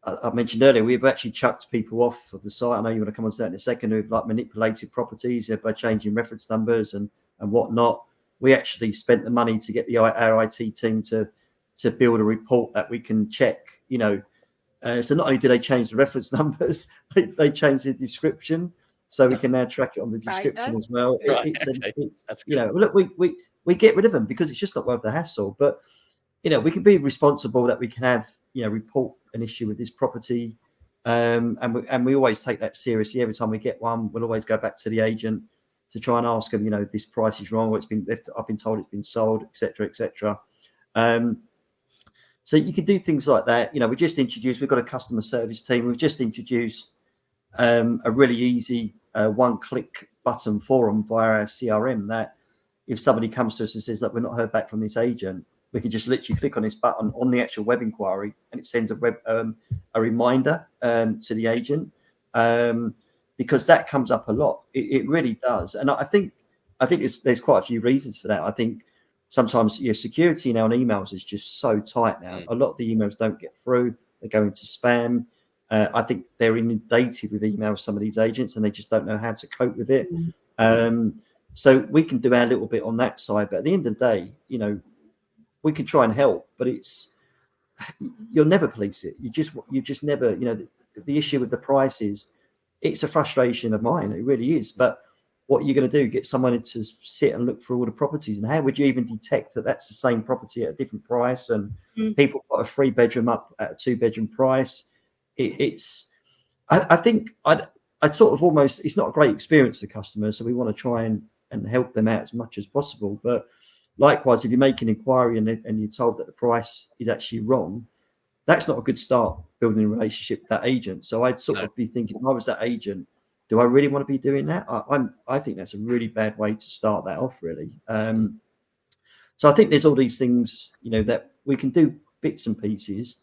I mentioned earlier, we've actually chucked people off of the site. I know you want to come on to that in a second, who've like manipulated properties by changing reference numbers and whatnot. We actually spent the money to get our IT team to build a report that we can check, so not only do they change the reference numbers, they change the description, so we can now track it on the description as well. Look, we get rid of them because it's just not worth the hassle. But we can be responsible, that we can have report an issue with this property, and we always take that seriously. Every time we get one, we'll always go back to the agent to try and ask them, this price is wrong, or I've been told it's been sold, etc. So you can do things like that. We've got a customer service team. We've just introduced a really easy one-click button for them via our CRM, that if somebody comes to us and says that we're not heard back from this agent, we can just literally click on this button on the actual web inquiry, and it sends a reminder to the agent, because that comes up a lot. It really does. And I think there's quite a few reasons for that. I think sometimes security now on emails is just so tight now. A lot of the emails don't get through. They go into spam. I think they're inundated with emails, some of these agents, and they just don't know how to cope with it. So we can do our little bit on that side. But at the end of the day, we can try and help, but you'll never police it. You just never, the issue with the prices, it's a frustration of mine. It really is. But what are you going to do? Get someone to sit and look through all the properties, and how would you even detect that that's the same property at a different price? And people got a 3-bedroom up at a 2-bedroom price. I think I'd sort of almost, it's not a great experience for customers, so we want to try and help them out as much as possible. But likewise, if you make an inquiry and you're told that the price is actually wrong, that's not a good start building a relationship with that agent. So I'd sort of be thinking, if I was that agent, do I really want to be doing that? I think that's a really bad way to start that off, really. So I think there's all these things, that we can do bits and pieces.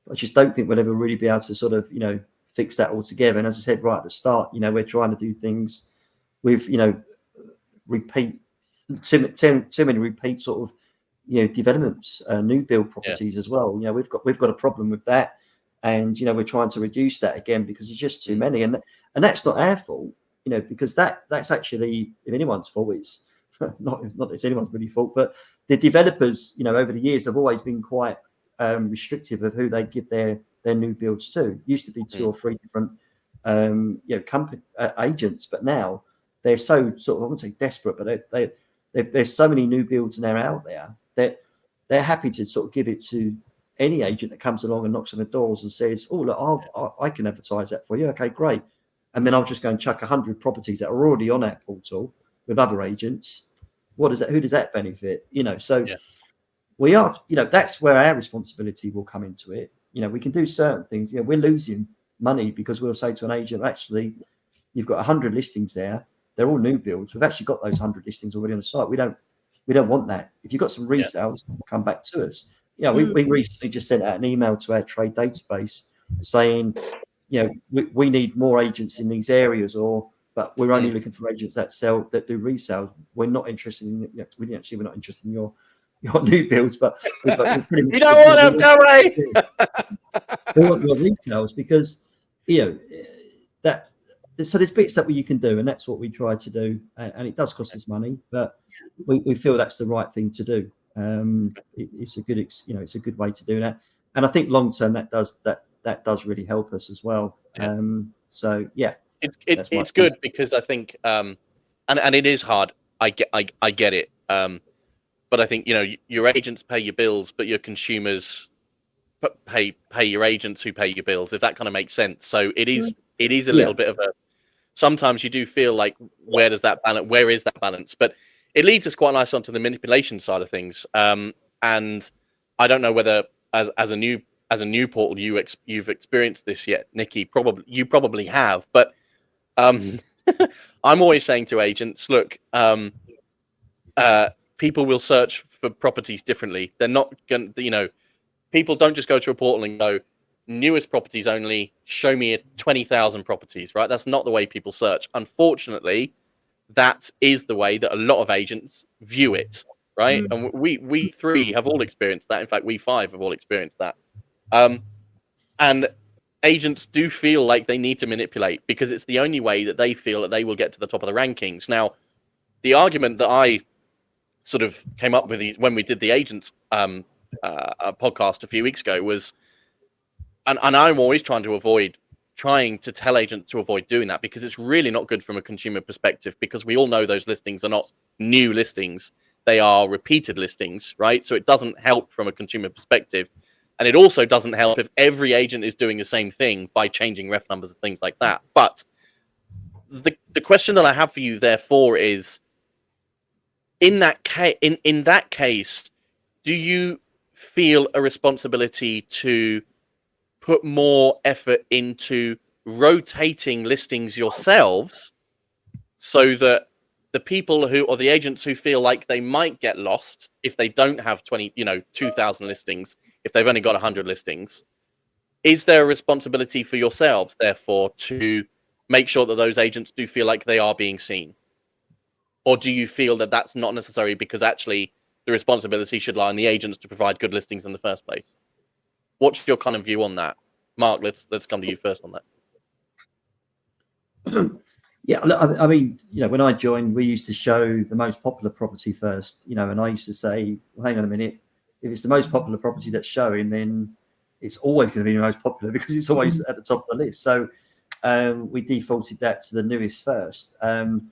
I just don't think we'll ever really be able to sort of, fix that all together. And as I said right at the start, we're trying to do things with, repeat, too many repeat sort of, developments, new build properties as well. We've got a problem with that. And we're trying to reduce that again, because it's just too many, and that's not our fault, because that's actually, if anyone's fault, it's not that it's anyone's really fault, but the developers, over the years have always been quite restrictive of who they give their new builds to. It used to be 2 or 3 different company agents, but now they're so sort of, I wouldn't say desperate, but there's so many new builds now out there that they're happy to sort of give it to any agent that comes along and knocks on the doors and says, "Oh, look, I can advertise that for you." Okay, great. And then I'll just go and chuck 100 properties that are already on that portal with other agents. Who does that benefit? We are, that's where our responsibility will come into it. We can do certain things. We're losing money because we'll say to an agent, actually, you've got 100 listings there. They're all new builds. We've actually got those 100 listings already on the site. We don't want that. If you've got some resales, come back to us. We recently just sent out an email to our trade database saying, we need more agents in these areas, but we're only looking for agents that do resale. We're not interested in, we're not interested in your your new builds, but we've pretty much you don't want them, no way. We want your retails because that. So there's bits that you can do, and that's what we try to do, and it does cost us money, but we feel that's the right thing to do. It's a good it's a good way to do that, and I think long term that does really help us as well. So yeah, it's good because I think and it is hard. I get it. But I think your agents pay your bills, but your consumers pay your agents who pay your bills. If that kind of makes sense. So it is a little bit of a. Sometimes you do feel like where is that balance? But it leads us quite nice onto the manipulation side of things. And I don't know whether as a new portal you've experienced this yet, Nikki. You probably have, but I'm always saying to agents, look, people will search for properties differently. They're not going to, people don't just go to a portal and go, newest properties only, show me 20,000 properties, right? That's not the way people search. Unfortunately, that is the way that a lot of agents view it, right? And we three have all experienced that. In fact, we five have all experienced that. And agents do feel like they need to manipulate because it's the only way that they feel that they will get to the top of the rankings. Now, the argument that I sort of came up with when we did the agents podcast a few weeks ago was, and I'm always trying to tell agents to avoid doing that because it's really not good from a consumer perspective, because we all know those listings are not new listings. They are repeated listings, right? So it doesn't help from a consumer perspective. And it also doesn't help if every agent is doing the same thing by changing ref numbers and things like that. But the question that I have for you, therefore, is in that case, do you feel a responsibility to put more effort into rotating listings yourselves so that the people or the agents who feel like they might get lost if they don't have 2,000 listings, if they've only got 100 listings, is there a responsibility for yourselves, therefore, to make sure that those agents do feel like they are being seen? Or do you feel that that's not necessary because actually the responsibility should lie on the agents to provide good listings in the first place? What's your kind of view on that? Mark, let's come to you first on that. Yeah, I mean, when I joined, we used to show the most popular property first, and I used to say, well, hang on a minute, if it's the most popular property that's showing, then it's always going to be the most popular because it's always at the top of the list. So we defaulted that to the newest first. And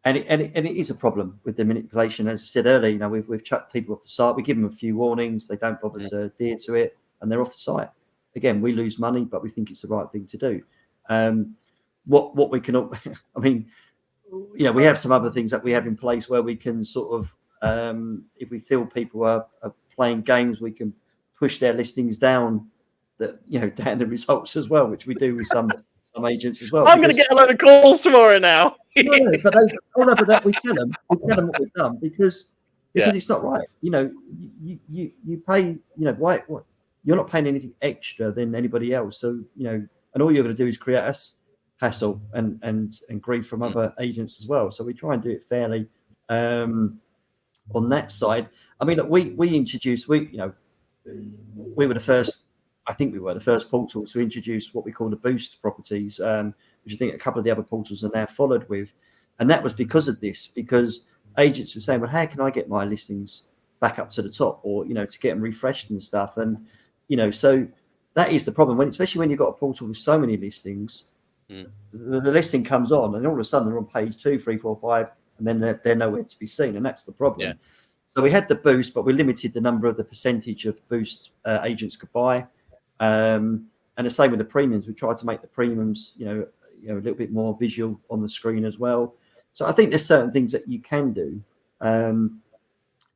it is a problem with the manipulation. As I said earlier, we've chucked people off the site. We give them a few warnings. They don't bother to adhere to it, and they're off the site. Again, we lose money, but we think it's the right thing to do. What we can, I mean, we have some other things that we have in place where we can sort of, if we feel people are playing games, we can push their listings down down the results as well, which we do with some agents as well. I'm going to get a load of calls tomorrow now. but that we tell them what we've done because it's not right. You pay, why you're not paying anything extra than anybody else. So, and all you're going to do is create us hassle and grief from other agents as well. So we try and do it fairly on that side. I mean, look, we introduced, we were the first, I think we were the first portal to introduce what we call the boost properties, which I think a couple of the other portals are now followed with. And that was because of this, because agents were saying, well, how can I get my listings back up to the top or, to get them refreshed and stuff. And, so that is the problem especially when you've got a portal with so many listings, the listing comes on and all of a sudden they're on page 2, 3, 4, 5, and then they're nowhere to be seen. And that's the problem. Yeah. So we had the boost, but we limited the number of the percentage of boost agents could buy. And the same with the premiums. We tried to make the premiums, a little bit more visual on the screen as well. So I think there's certain things that you can do.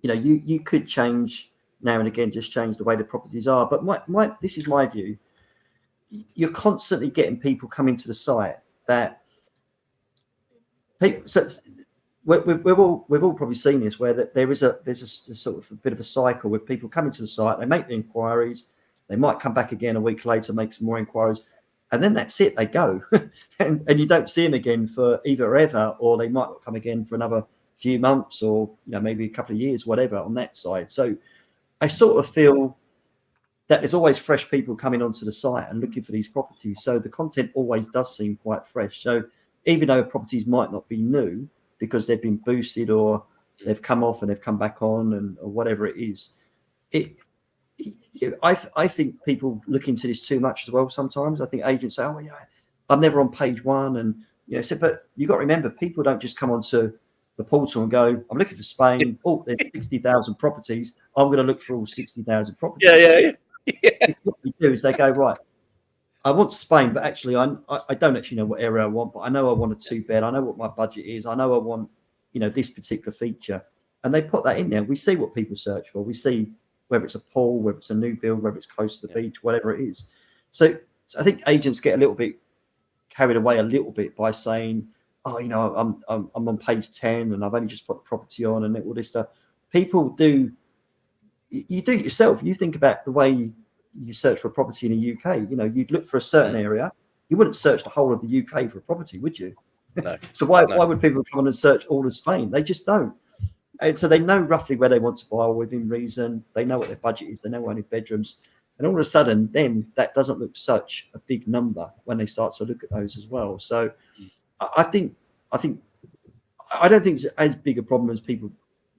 You could change now and again, just change the way the properties are. But this is my view. You're constantly getting people coming to the site that people. So we've all probably seen this, where there's a sort of a bit of a cycle with people coming to the site. They make the inquiries. They might come back again a week later, make some more inquiries, and then that's it. They go, and you don't see them again for either ever, or they might not come again for another few months or maybe a couple of years, whatever, on that side. So I sort of feel that there's always fresh people coming onto the site and looking for these properties. So the content always does seem quite fresh. So even though properties might not be new because they've been boosted or they've come off and they've come back on or whatever it is, I think people look into this too much as well. Sometimes I think agents say, "Oh yeah, I'm never on page one," and so. But you got to remember, people don't just come onto the portal and go, "I'm looking for Spain. Oh, there's 60,000 properties. I'm going to look for all 60,000 properties." Yeah. What they do is they go, "Right, I want Spain, but actually I don't actually know what area I want, but I know I want a 2-bed. I know what my budget is. I know I want this particular feature," and they put that in there. We see what people search for. We see whether it's a pool, whether it's a new build, whether it's close to the beach, whatever it is. So I think agents get a little bit carried away a little bit by saying, "Oh, I'm on page 10 and I've only just put the property on and all this stuff." People do. You do it yourself. You think about the way you search for a property in the UK. You'd look for a certain area. You wouldn't search the whole of the UK for a property, would you? No. So why would people come on and search all of Spain? They just don't. And so they know roughly where they want to buy within reason. They know what their budget is. They know how many bedrooms. And all of a sudden, then that doesn't look such a big number when they start to look at those as well. So I don't think it's as big a problem as people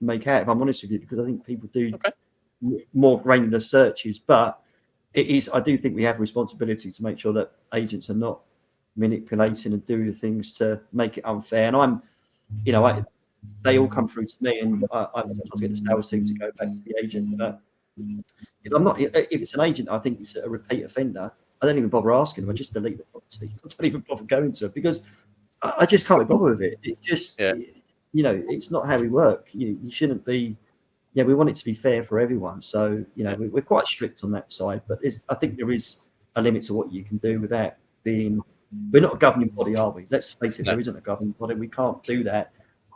make out, if I'm honest with you, because I think people do more granular searches. But it is, I do think we have a responsibility to make sure that agents are not manipulating and doing things to make it unfair. And they all come through to me, and I sometimes get the sales team to go back to the agent. But if it's an agent, I think it's a repeat offender, I don't even bother asking them. I just delete the property. I don't even bother going to it because I just can't be bothered with it. It just, it's not how we work. You shouldn't be. Yeah, we want it to be fair for everyone. So we're quite strict on that side. But I think there is a limit to what you can do without being. We're not a governing body, are we? Let's face it. There isn't a governing body. We can't do that.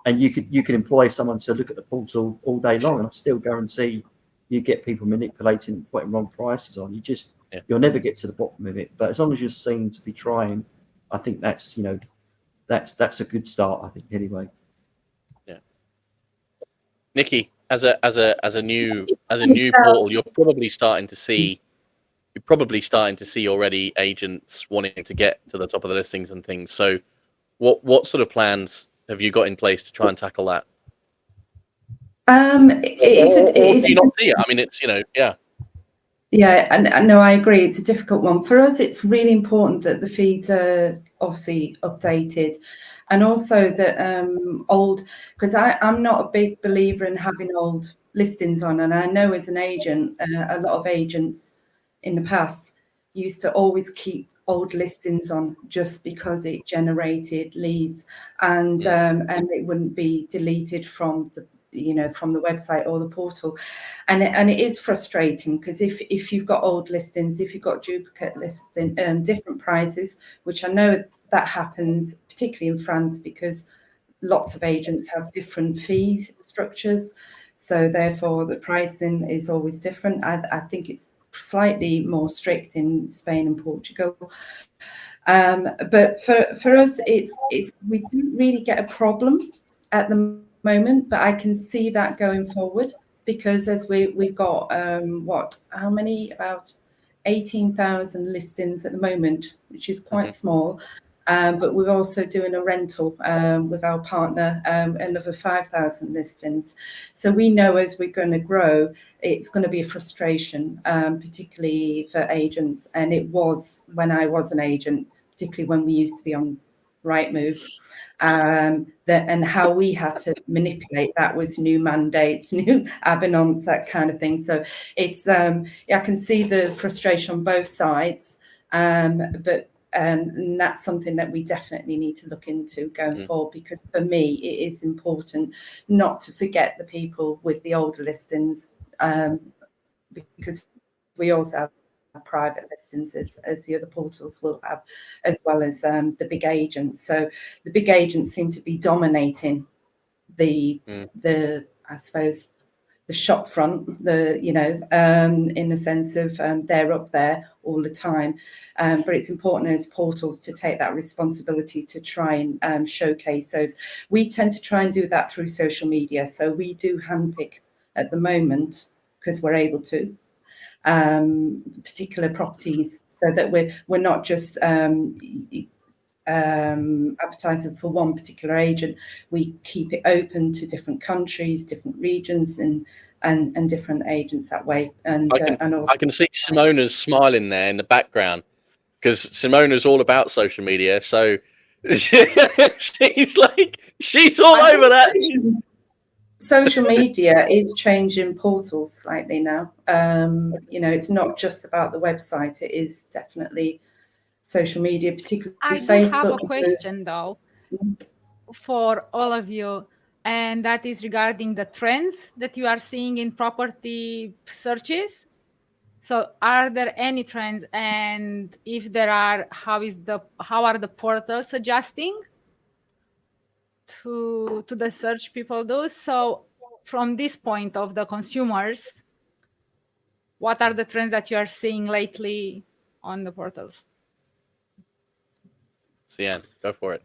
And you could employ someone to look at the portal all day long, and I still guarantee you get people manipulating, putting wrong prices on. You'll never get to the bottom of it. But as long as you're seen to be trying, I think that's a good start. I think anyway. Yeah. Nikki, as a new portal, you're probably starting to see already agents wanting to get to the top of the listings and things. So, what sort of plans have you got in place to try and tackle that? Do you not see it? I mean, it's Yeah, and no, I agree. It's a difficult one for us. It's really important that the feeds are obviously updated, and also that old. Because I'm not a big believer in having old listings on, and I know as an agent, a lot of agents in the past used to always keep old listings on just because it generated leads, and it wouldn't be deleted from the website or the portal, and it is frustrating because if you've got old listings, if you've got duplicate listings, different prices, which I know that happens particularly in France because lots of agents have different fee structures, so therefore the pricing is always different. I think it's slightly more strict in Spain and Portugal, but for us it's we didn't really get a problem at the moment, but I can see that going forward because as we've got about 18,000 listings at the moment, which is quite small, but we're also doing a rental with our partner, another 5,000 listings. So we know as we're going to grow, it's going to be a frustration, particularly for agents, and it was when I was an agent, particularly when we used to be on Rightmove. And how we had to manipulate that was new mandates, new avenants, that kind of thing. So it's I can see the frustration on both sides, but that's something that we definitely need to look into going forward, because for me it is important not to forget the people with the older listings, because we also have private listings as the other portals will have, as well as the big agents. So the big agents seem to be dominating the I suppose shop front, in the sense of they're up there all the time. But it's important as portals to take that responsibility to try and showcase those. We tend to try and do that through social media. So we do handpick at the moment, because we're able to, particular properties, so that we're not just advertising for one particular agent. We keep it open to different countries, different regions, and different agents that way. And also, I can see Simona's smiling there in the background, because Simona's all about social media. So she's all over that. Social media is changing portals slightly now. It's not just about the website. It is definitely social media, particularly Facebook. I have a question though for all of you, and that is regarding the trends that you are seeing in property searches. So are there any trends, and if there are, how are the portals adjusting to the search people do? So from this point of the consumers, what are the trends that you are seeing lately on the portals? Cian, go for it.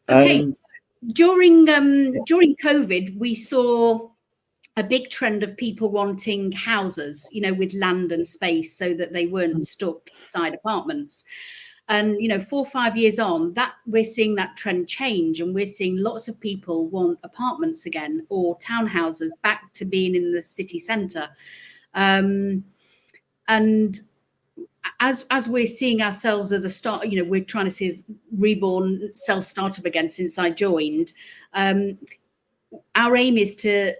Okay, so during COVID, we saw a big trend of people wanting houses, with land and space, so that they weren't stuck inside apartments. And 4 or 5 years on, that we're seeing that trend change, and we're seeing lots of people want apartments again, or townhouses, back to being in the city centre. And as we're seeing ourselves as a start, we're trying to see as reborn self-startup again since I joined. Our aim is to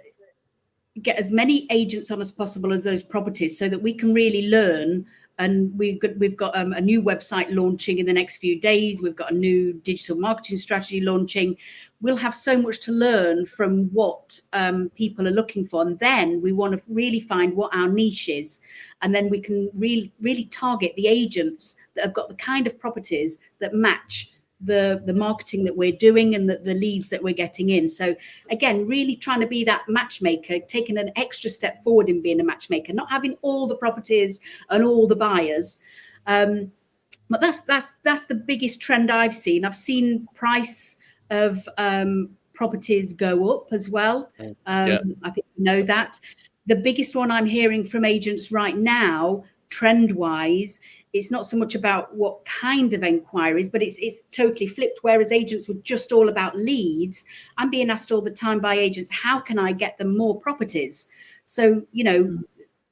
get as many agents on as possible of those properties, so that we can really learn. And we've got a new website launching in the next few days. We've got a new digital marketing strategy launching. We'll have so much to learn from what people are looking for. And then we want to really find what our niche is. And then we can really target the agents that have got the kind of properties that match the marketing that we're doing and the leads that we're getting in. So again, really trying to be that matchmaker, taking an extra step forward in being a matchmaker, not having all the properties and all the buyers. But that's the biggest trend I've seen. I've seen price of properties go up as well. I think you know that. The biggest one I'm hearing from agents right now, trend-wise, it's not so much about what kind of enquiries, but it's totally flipped. Whereas agents were just all about leads, I'm being asked all the time by agents, how can I get them more properties? So,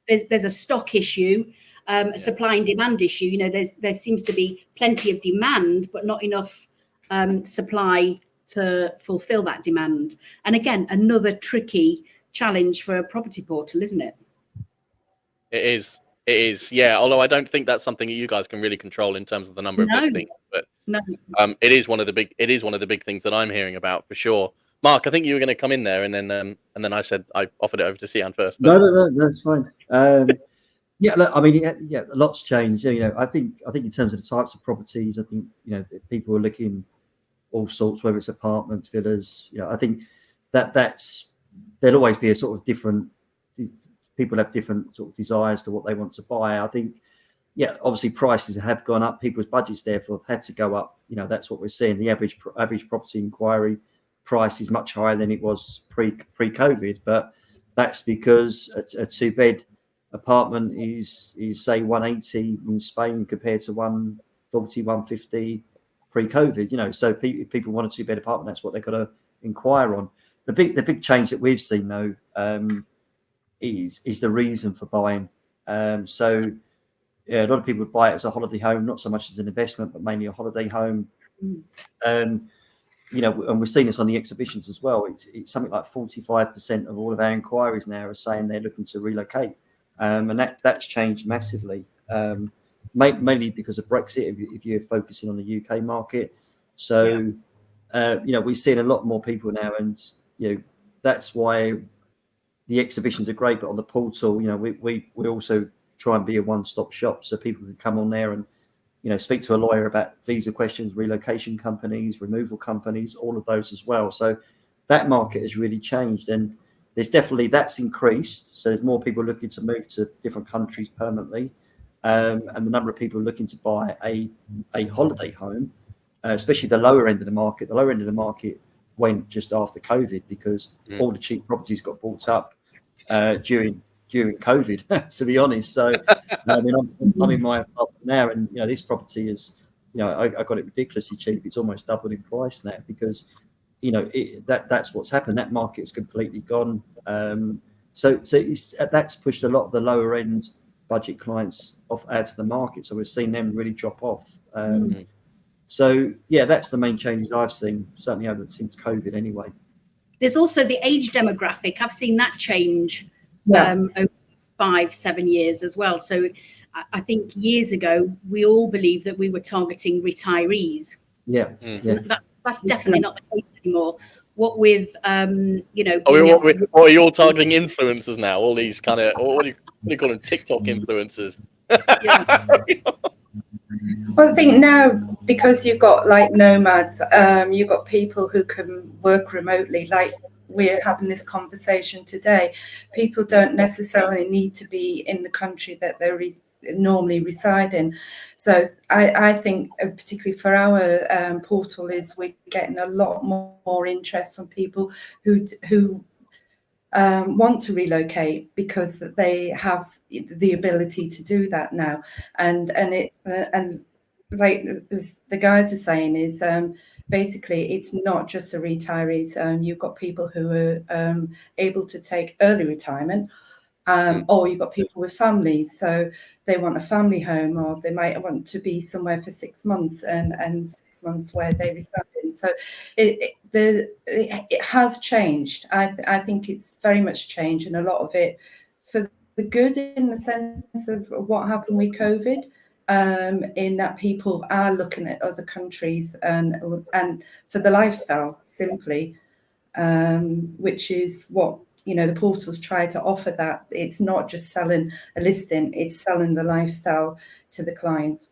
there's a stock issue, a supply and demand issue. There seems to be plenty of demand, but not enough supply to fulfill that demand. And again, another tricky challenge for a property portal, isn't it? It is, yeah. Although I don't think that's something that you guys can really control in terms of the number of listings, but it is one of the big things that I'm hearing about for sure. Mark, I think you were going to come in there, and then I said I offered it over to Cian first. But... No, that's fine. Yeah, look, I mean, yeah, a lot's changed. I think in terms of the types of properties, I think people are looking all sorts, whether it's apartments, villas. I think there'll always be a sort of different. People have different sort of desires to what they want to buy. I think, obviously prices have gone up. People's budgets therefore have had to go up. That's what we're seeing. The average property inquiry price is much higher than it was pre-COVID, but that's because a 2-bed apartment is say 180 in Spain compared to 140, 150 pre-COVID. So people want a 2-bed apartment. That's what they've got to inquire on. The big change that we've seen though. Is the reason for buying. So a lot of people would buy it as a holiday home, not so much as an investment, but mainly a holiday home. And we're seeing this on the exhibitions as well. It's something like 45% of all of our inquiries now are saying they're looking to relocate. And that's changed massively, mainly because of Brexit, if you're focusing on the UK market. So, we're seeing a lot more people now, and, that's why the exhibitions are great, but on the portal, we also try and be a one-stop shop, so people can come on there and, speak to a lawyer about visa questions, relocation companies, removal companies, all of those as well. So that market has really changed. And, there's definitely that's increased. So there's more people looking to move to different countries permanently, and the number of people looking to buy a holiday home, especially the lower end of the market. The lower end of the market went just after COVID because all the cheap properties got bought up during COVID, to be honest. So I mean, I'm in my apartment now, and this property is, I got it ridiculously cheap. It's almost doubled in price now because that's what's happened. That market's completely gone. So that's pushed a lot of the lower end budget clients out of the market. So we've seen them really drop off. So yeah, that's the main changes I've seen, certainly since COVID anyway. There's also the age demographic. I've seen that change over 5-7 years as well. So I think years ago, we all believed that we were targeting retirees. Yeah. That's definitely not the case anymore. What with, what are you all targeting influencers now? All these kind of, what do you call them? TikTok influencers. Well, I think now, because you've got like nomads, you've got people who can work remotely, like we're having this conversation today. People don't necessarily need to be in the country that they're normally reside in. So I think particularly for our portal is we're getting a lot more interest from people who want to relocate because they have the ability to do that now. And like the guys are saying is basically it's not just the retirees. You've got people who are able to take early retirement, or you've got people with families, so they want a family home, or they might want to be somewhere for 6 months and 6 months where they reside in. So it has changed. I think it's very much changed, and a lot of it for the good in the sense of what happened with COVID, in that people are looking at other countries and for the lifestyle simply, which is what the portals try to offer. That it's not just selling a listing, it's selling the lifestyle to the client.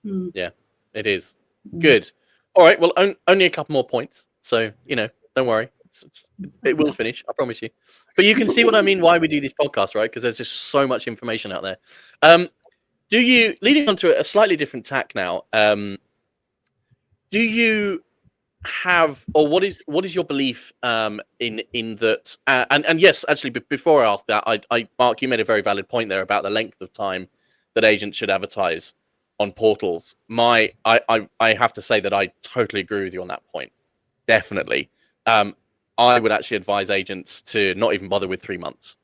Yeah, it is. Good. All right, well, only a couple more points, so don't worry, it will finish, I promise you. But you can see what I mean why we do this podcast, right? Because there's just so much information out there. Do you, leading on to a slightly different tack now, do you have, or what is your belief in that, and yes, actually, before I ask that, Mark, you made a very valid point there about the length of time that agents should advertise on portals. I have to say that I totally agree with you on that point. Definitely. I would actually advise agents to not even bother with 3 months.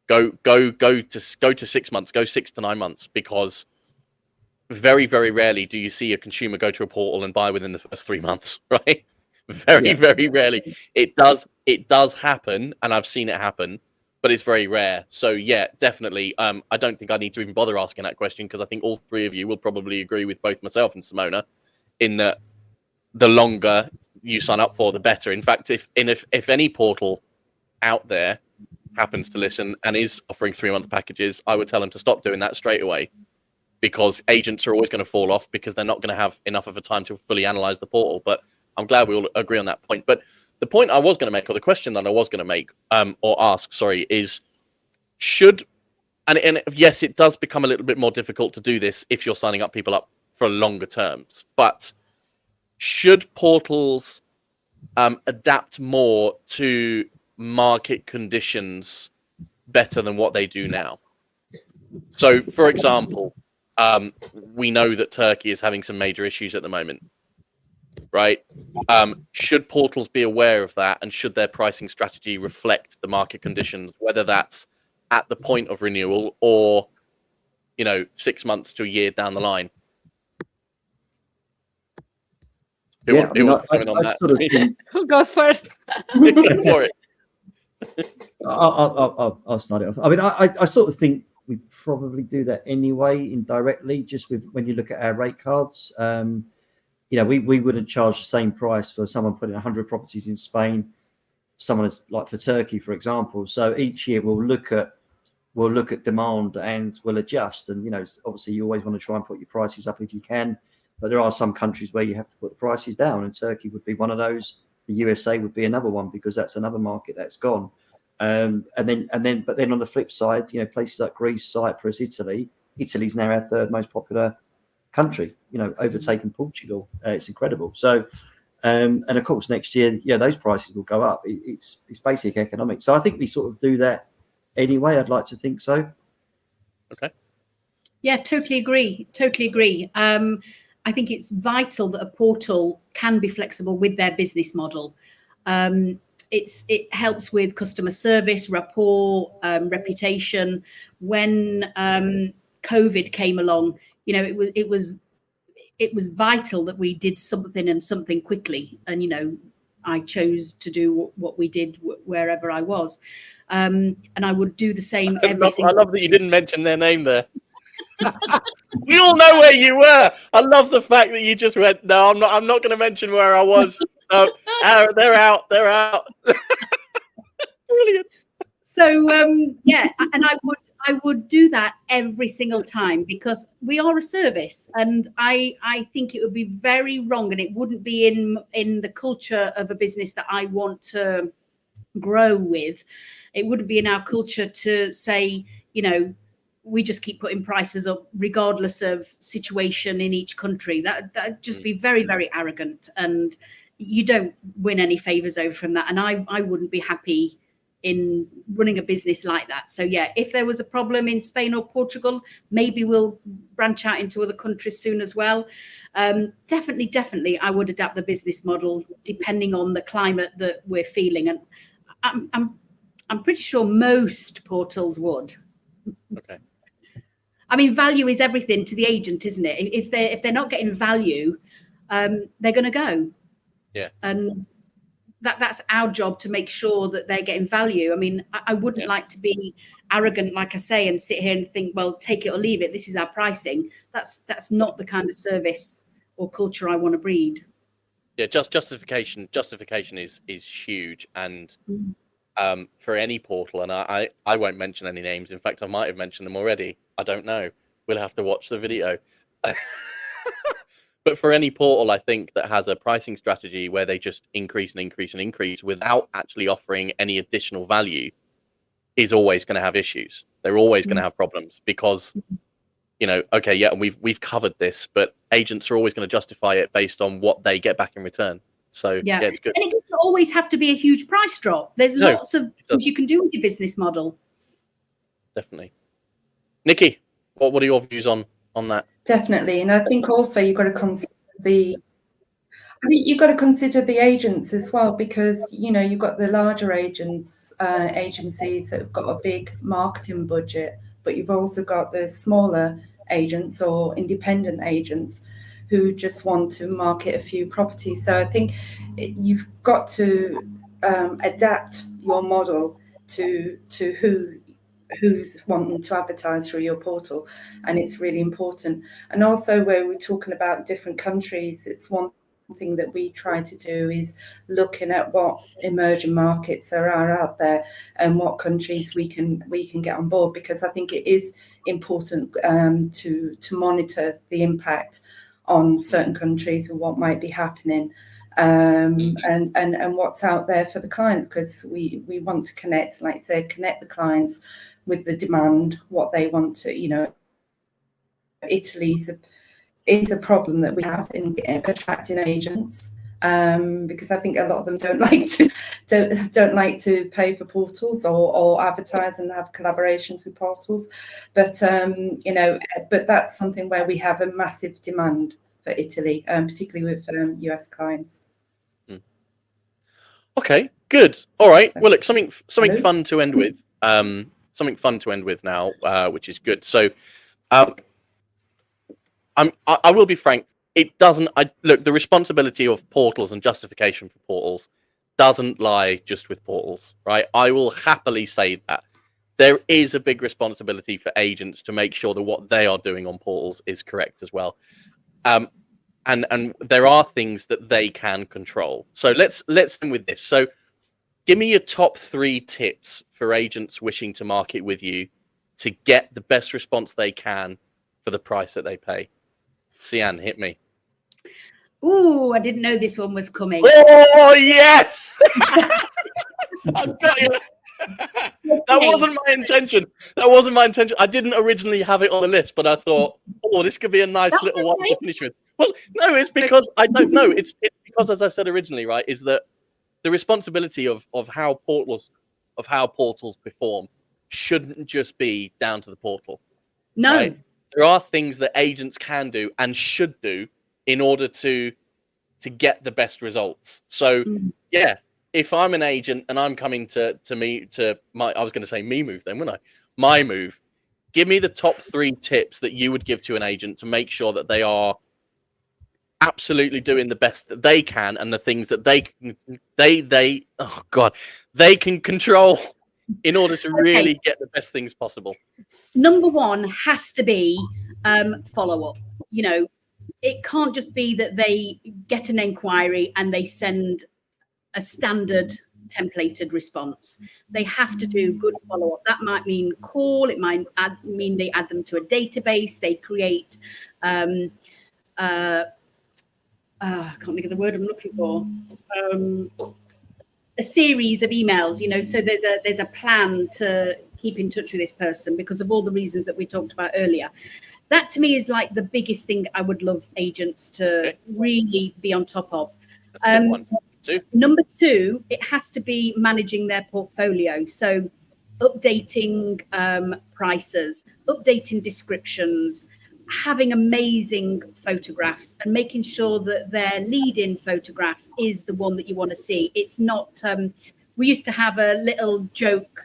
Go to 6 months, go 6 to 9 months, because very, very rarely do you see a consumer go to a portal and buy within the first 3 months, right? Very rarely. It does happen, and I've seen it happen, but it's very rare. So yeah, definitely. I don't think I need to even bother asking that question, because I think all three of you will probably agree with both myself and Simona in that the longer you sign up for, the better. In fact, if any portal out there happens to listen and is offering 3-month packages, I would tell them to stop doing that straight away, because agents are always going to fall off because they're not going to have enough of a time to fully analyze the portal. But I'm glad we all agree on that point. But the point I was going to make, or the question that I was going to make, or ask, sorry, is and yes, it does become a little bit more difficult to do this if you're signing up people up for longer terms, but should portals adapt more to market conditions better than what they do now? So, for example, we know that Turkey is having some major issues at the moment, right? Should portals be aware of that, and should their pricing strategy reflect the market conditions, whether that's at the point of renewal or 6 months to a year down the line? Who goes first? For it. I'll start it off. I mean, I sort of think we probably do that anyway, indirectly, just with when you look at our rate cards. We wouldn't charge the same price for someone putting 100 properties in Spain, someone like for Turkey, for example. So each year we'll look at demand and we'll adjust. And obviously you always want to try and put your prices up if you can, but there are some countries where you have to put the prices down, and Turkey would be one of those. The USA would be another one, because that's another market that's gone. But then on the flip side, places like Greece, Cyprus, Italy's now our third most popular country, overtaking Portugal. It's incredible. So, and of course next year, those prices will go up. It's basic economics. So I think we sort of do that anyway. I'd like to think so. Okay. Yeah, totally agree. I think it's vital that a portal can be flexible with their business model. It helps with customer service, rapport, reputation. When COVID came along, it was vital that we did something quickly. And I chose to do what we did wherever I was, and I would do the same every single. I love that you didn't mention their name there. We all know where you were. I love the fact that you just went, no, I'm not going to mention where I was. No, they're out. Brilliant. So and I would do that every single time, because we are a service, and I think it would be very wrong, and it wouldn't be in the culture of a business that I want to grow with. It wouldn't be in our culture to say, we just keep putting prices up regardless of situation in each country. That'd just be very, very arrogant, and you don't win any favors over from that. And I wouldn't be happy in running a business like that. So yeah, if there was a problem in Spain or Portugal, maybe we'll branch out into other countries soon as well. Definitely, I would adapt the business model depending on the climate that we're feeling, and I'm pretty sure most portals would. Okay. I mean, value is everything to the agent, isn't it? If they're not getting value, they're going to go. Yeah. And that's our job, to make sure that they're getting value. I mean, I wouldn't like to be arrogant, like I say, and sit here and think, well, take it or leave it. This is our pricing. That's not the kind of service or culture I want to breed. Yeah, justification is huge, and for any portal, and I won't mention any names. In fact, I might have mentioned them already. I don't know. We'll have to watch the video. But for any portal, I think, that has a pricing strategy where they just increase and increase and increase without actually offering any additional value is always going to have issues. They're always going to have problems, because, okay, yeah, we've covered this, but agents are always going to justify it based on what they get back in return. So yeah, it's good. And it doesn't always have to be a huge price drop. There's lots of things you can do with your business model. Definitely. Nikki, what are your views on that? Definitely. And I think also you've got to consider the agents as well, because you've got the larger agencies that have got a big marketing budget, but you've also got the smaller agents or independent agents who just want to market a few properties. So I think you've got to adapt your model to who's wanting to advertise through your portal, and it's really important. And also, where we're talking about different countries, it's one thing that we try to do is looking at what emerging markets there are out there and what countries we can get on board, because I think it is important to monitor the impact on certain countries and what might be happening, and what's out there for the client, because we want to connect the clients with the demand, what they want to, Italy is a problem that we have in attracting agents, because I think a lot of them don't like to pay for portals or advertise and have collaborations with portals, but but that's something where we have a massive demand for Italy, particularly with US clients. Okay, good. All right. Well, look, something fun to end with. Something fun to end with now, which is good. So, I will be frank. It doesn't. Look, the responsibility of portals and justification for portals doesn't lie just with portals, right? I will happily say that there is a big responsibility for agents to make sure that what they are doing on portals is correct as well. And there are things that they can control. So let's end with this. So, give me your top 3 tips for agents wishing to market with you to get the best response they can for the price that they pay. Sian, hit me. Ooh, I didn't know this one was coming. Oh, yes! I've got you. That wasn't my intention. That wasn't my intention. I didn't originally have it on the list, but I thought, oh, this could be a nice That's little one okay. to finish with. Well, no, it's because I don't know. It's because, as I said originally, right, is that the responsibility of how portals perform shouldn't just be down to the portal. No. Right? There are things that agents can do and should do in order to get the best results. So yeah, if I'm an agent and I'm coming to my, I was going to say me move then, wouldn't I? My move. Give me the top 3 tips that you would give to an agent to make sure that they are absolutely doing the best that they can, and the things that they can control in order to really get the best things possible. Number 1 has to be follow up. You know, it can't just be that they get an inquiry and they send a standard templated response. They have to do good follow up. That might mean call. It might mean they add them to a database. They create I can't think of the word I'm looking for. A series of emails, you know, so there's a plan to keep in touch with this person because of all the reasons that we talked about earlier. That to me is like the biggest thing I would love agents to really be on top of. Number 2, it has to be managing their portfolio. So updating prices, updating descriptions, having amazing photographs, and making sure that their lead-in photograph is the one that you want to see. It's not, we used to have a little joke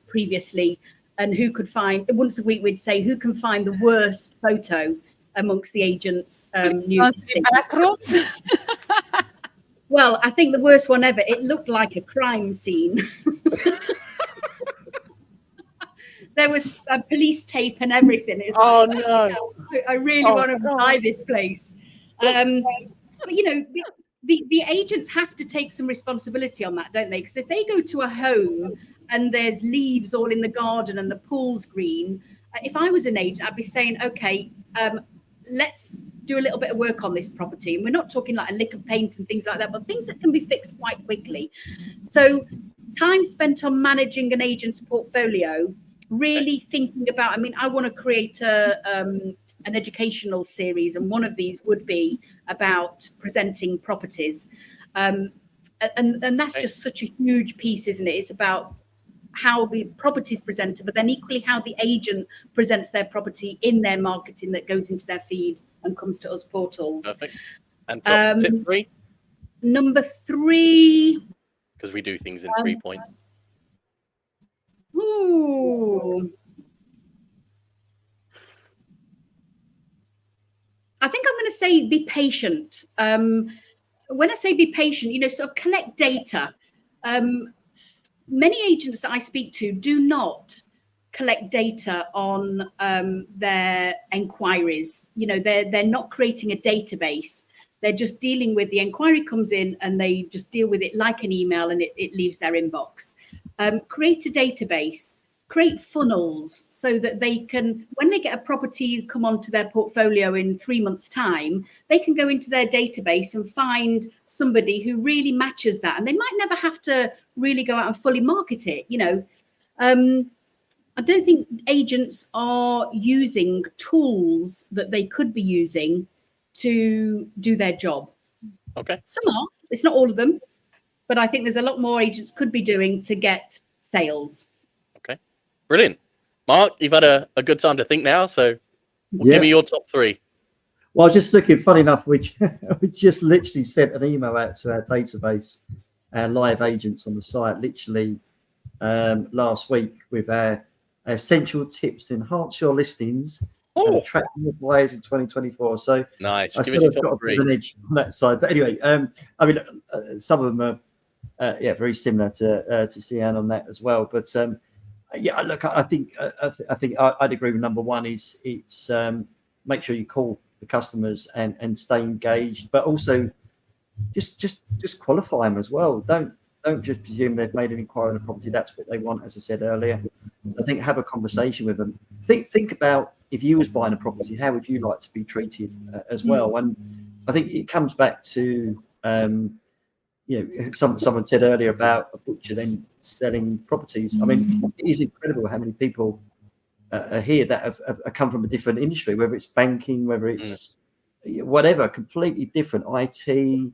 previously, and who could find, once a week we'd say, who can find the worst photo amongst the agents' new listings? Well, I think the worst one ever, it looked like a crime scene. There was police tape and everything. Oh, no. I really want to buy this place. But, you know, the agents have to take some responsibility on that, don't they? Because if they go to a home and there's leaves all in the garden and the pool's green, if I was an agent, I'd be saying, okay, let's do a little bit of work on this property. And we're not talking like a lick of paint and things like that, but things that can be fixed quite quickly. So time spent on managing an agent's portfolio, really thinking about, I mean, I want to create an educational series, and one of these would be about presenting properties. And that's just such a huge piece, isn't it? It's about how the property is presented, but then equally how the agent presents their property in their marketing that goes into their feed and comes to us portals. Perfect. And top tip 3? Number 3. Because we do things in 3 points. Ooh. I think I'm going to say be patient. When I say be patient, you know, sort of collect data. Many agents that I speak to do not collect data on their inquiries. You know, they're not creating a database. They're just dealing with the inquiry comes in and they just deal with it like an email, and it leaves their inbox. Create a database, create funnels so that they can, when they get a property come onto their portfolio in 3 months' time, they can go into their database and find somebody who really matches that. And they might never have to really go out and fully market it. You know, I don't think agents are using tools that they could be using to do their job. Okay. Some are, it's not all of them, but I think there's a lot more agents could be doing to get sales. Okay. Brilliant. Mark, you've had a good time to think now, so give me your top 3. Well, just looking, funny enough, we just literally sent an email out to our database, our live agents on the site, literally last week, with our essential tips to enhance your listings and attract more buyers in 2024. So nice. I sort of got a bit of an edge on that side. But anyway, I mean, some of them are very similar to Sian on that as well. But yeah, look, I think I'd agree with number 1 is it's make sure you call the customers and stay engaged, but also just qualify them as well. Don't just presume they've made an inquiry on a property. That's what they want, as I said earlier. I think have a conversation with them. Think about if you was buying a property, how would you like to be treated as well? And I think it comes back to you someone said earlier about a butcher then selling properties. I mean, it is incredible how many people are here that have come from a different industry, whether it's banking, whether it's whatever, completely different, IT.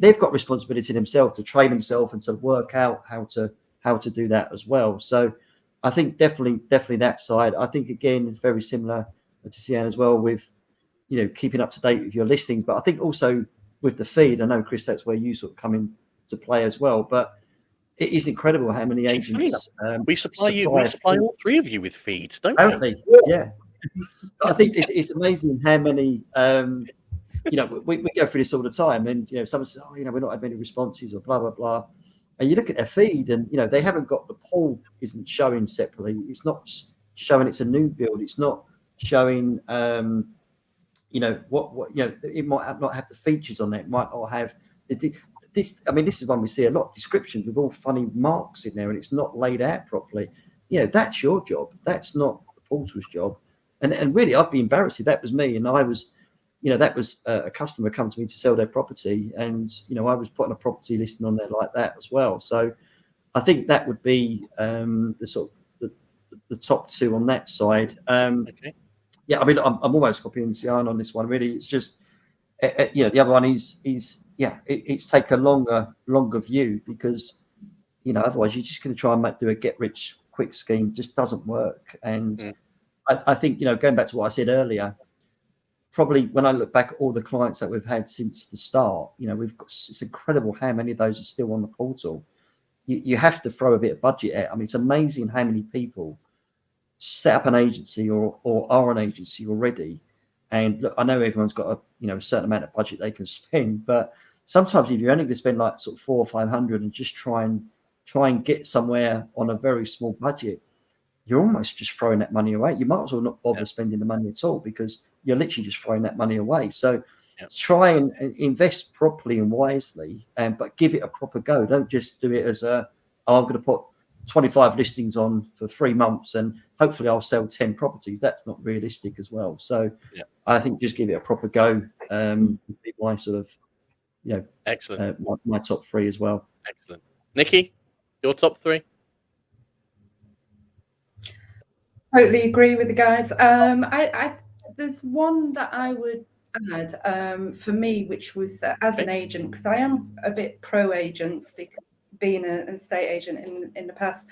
They've got responsibility themselves to train themselves and to work out how to do that as well. So I think definitely that side. I think again it's very similar to Sian as well with keeping up to date with your listings, but I think also with the feed. I know, Chris, that's where you sort of come into play as well, but it is incredible how many agents we supply all three of you with feeds, don't we? Yeah. I think it's amazing how many we go through this all the time, and someone says, we're not having any responses or blah blah blah, and you look at their feed and they haven't got the poll isn't showing separately, it's not showing it's a new build, it's not showing it might not have the features on it, it might not have this. I mean, this is one we see a lot, descriptions with all funny marks in there, and it's not laid out properly. That's your job, that's not the portal's job. And really, I'd be embarrassed if that was me and I was, that was a customer come to me to sell their property, and I was putting a property listing on there like that as well. So I think that would be the top two on that side. Okay. Yeah, I mean, I'm almost copying Sian on this one. Really, it's just the other one is it's take a longer view, because otherwise you're just going to try and do a get rich quick scheme. It just doesn't work. And I think going back to what I said earlier, probably when I look back at all the clients that we've had since the start, it's incredible how many of those are still on the portal. You have to throw a bit of budget at. I mean, it's amazing how many people set up an agency or are an agency already. And look, I know everyone's got a certain amount of budget they can spend, but sometimes if you're only going to spend like sort of 400 or 500 and just try and get somewhere on a very small budget, you're almost just throwing that money away. You might as well not bother spending the money at all, because you're literally just throwing that money away. So try and invest properly and wisely, but give it a proper go. Don't just do it as I'm going to put 25 listings on for 3 months and hopefully I'll sell 10 properties. That's not realistic as well. So I think just give it a proper go. My sort of, excellent. My top three as well. Excellent. Nikki, your top three? Totally agree with the guys. There's one that I would add for me, which was as an agent, because I am a bit pro agents, because being an estate agent in the past,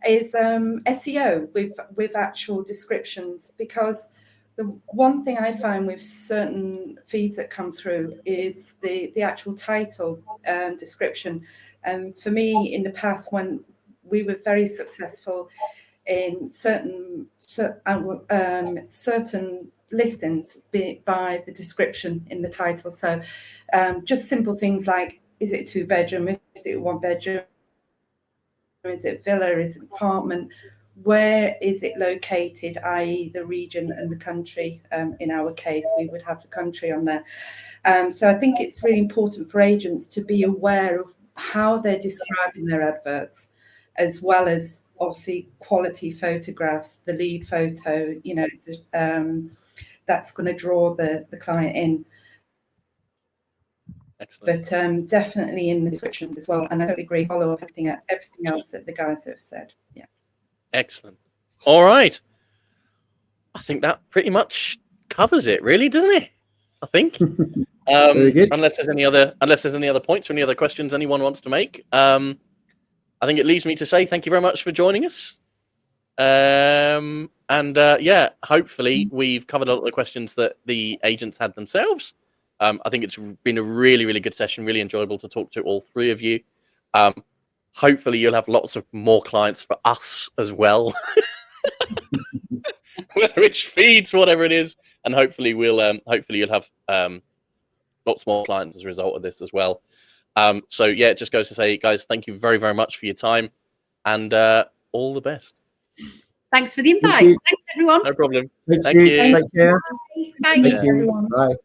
is SEO with actual descriptions. Because the one thing I find with certain feeds that come through is the actual title description. And for me, in the past, when we were very successful in certain listings by the description in the title. So just simple things like, is it a 2-bedroom? Is it a 1-bedroom? Is it villa? Is it apartment? Where is it located, i.e. the region and the country? In our case, we would have the country on there. So I think it's really important for agents to be aware of how they're describing their adverts, as well as obviously quality photographs, the lead photo, that's going to draw the client in. Excellent. But definitely in the descriptions as well. And I totally agree, follow up everything else that the guys have said. Yeah. Excellent. All right. I think that pretty much covers it, really, doesn't it? I think. Very good. Unless there's any other points or any other questions anyone wants to make. I think it leaves me to say thank you very much for joining us. Hopefully we've covered a lot of the questions that the agents had themselves. I think it's been a really, really good session, really enjoyable to talk to all three of you. Hopefully you'll have lots of more clients for us as well, whether it's feeds, whatever it is. And hopefully you'll have lots more clients as a result of this as well. It just goes to say, guys, thank you very, very much for your time, and all the best. Thanks for the invite. Thanks, everyone. No problem. Thank you. Take care. Bye. Thank you. Bye.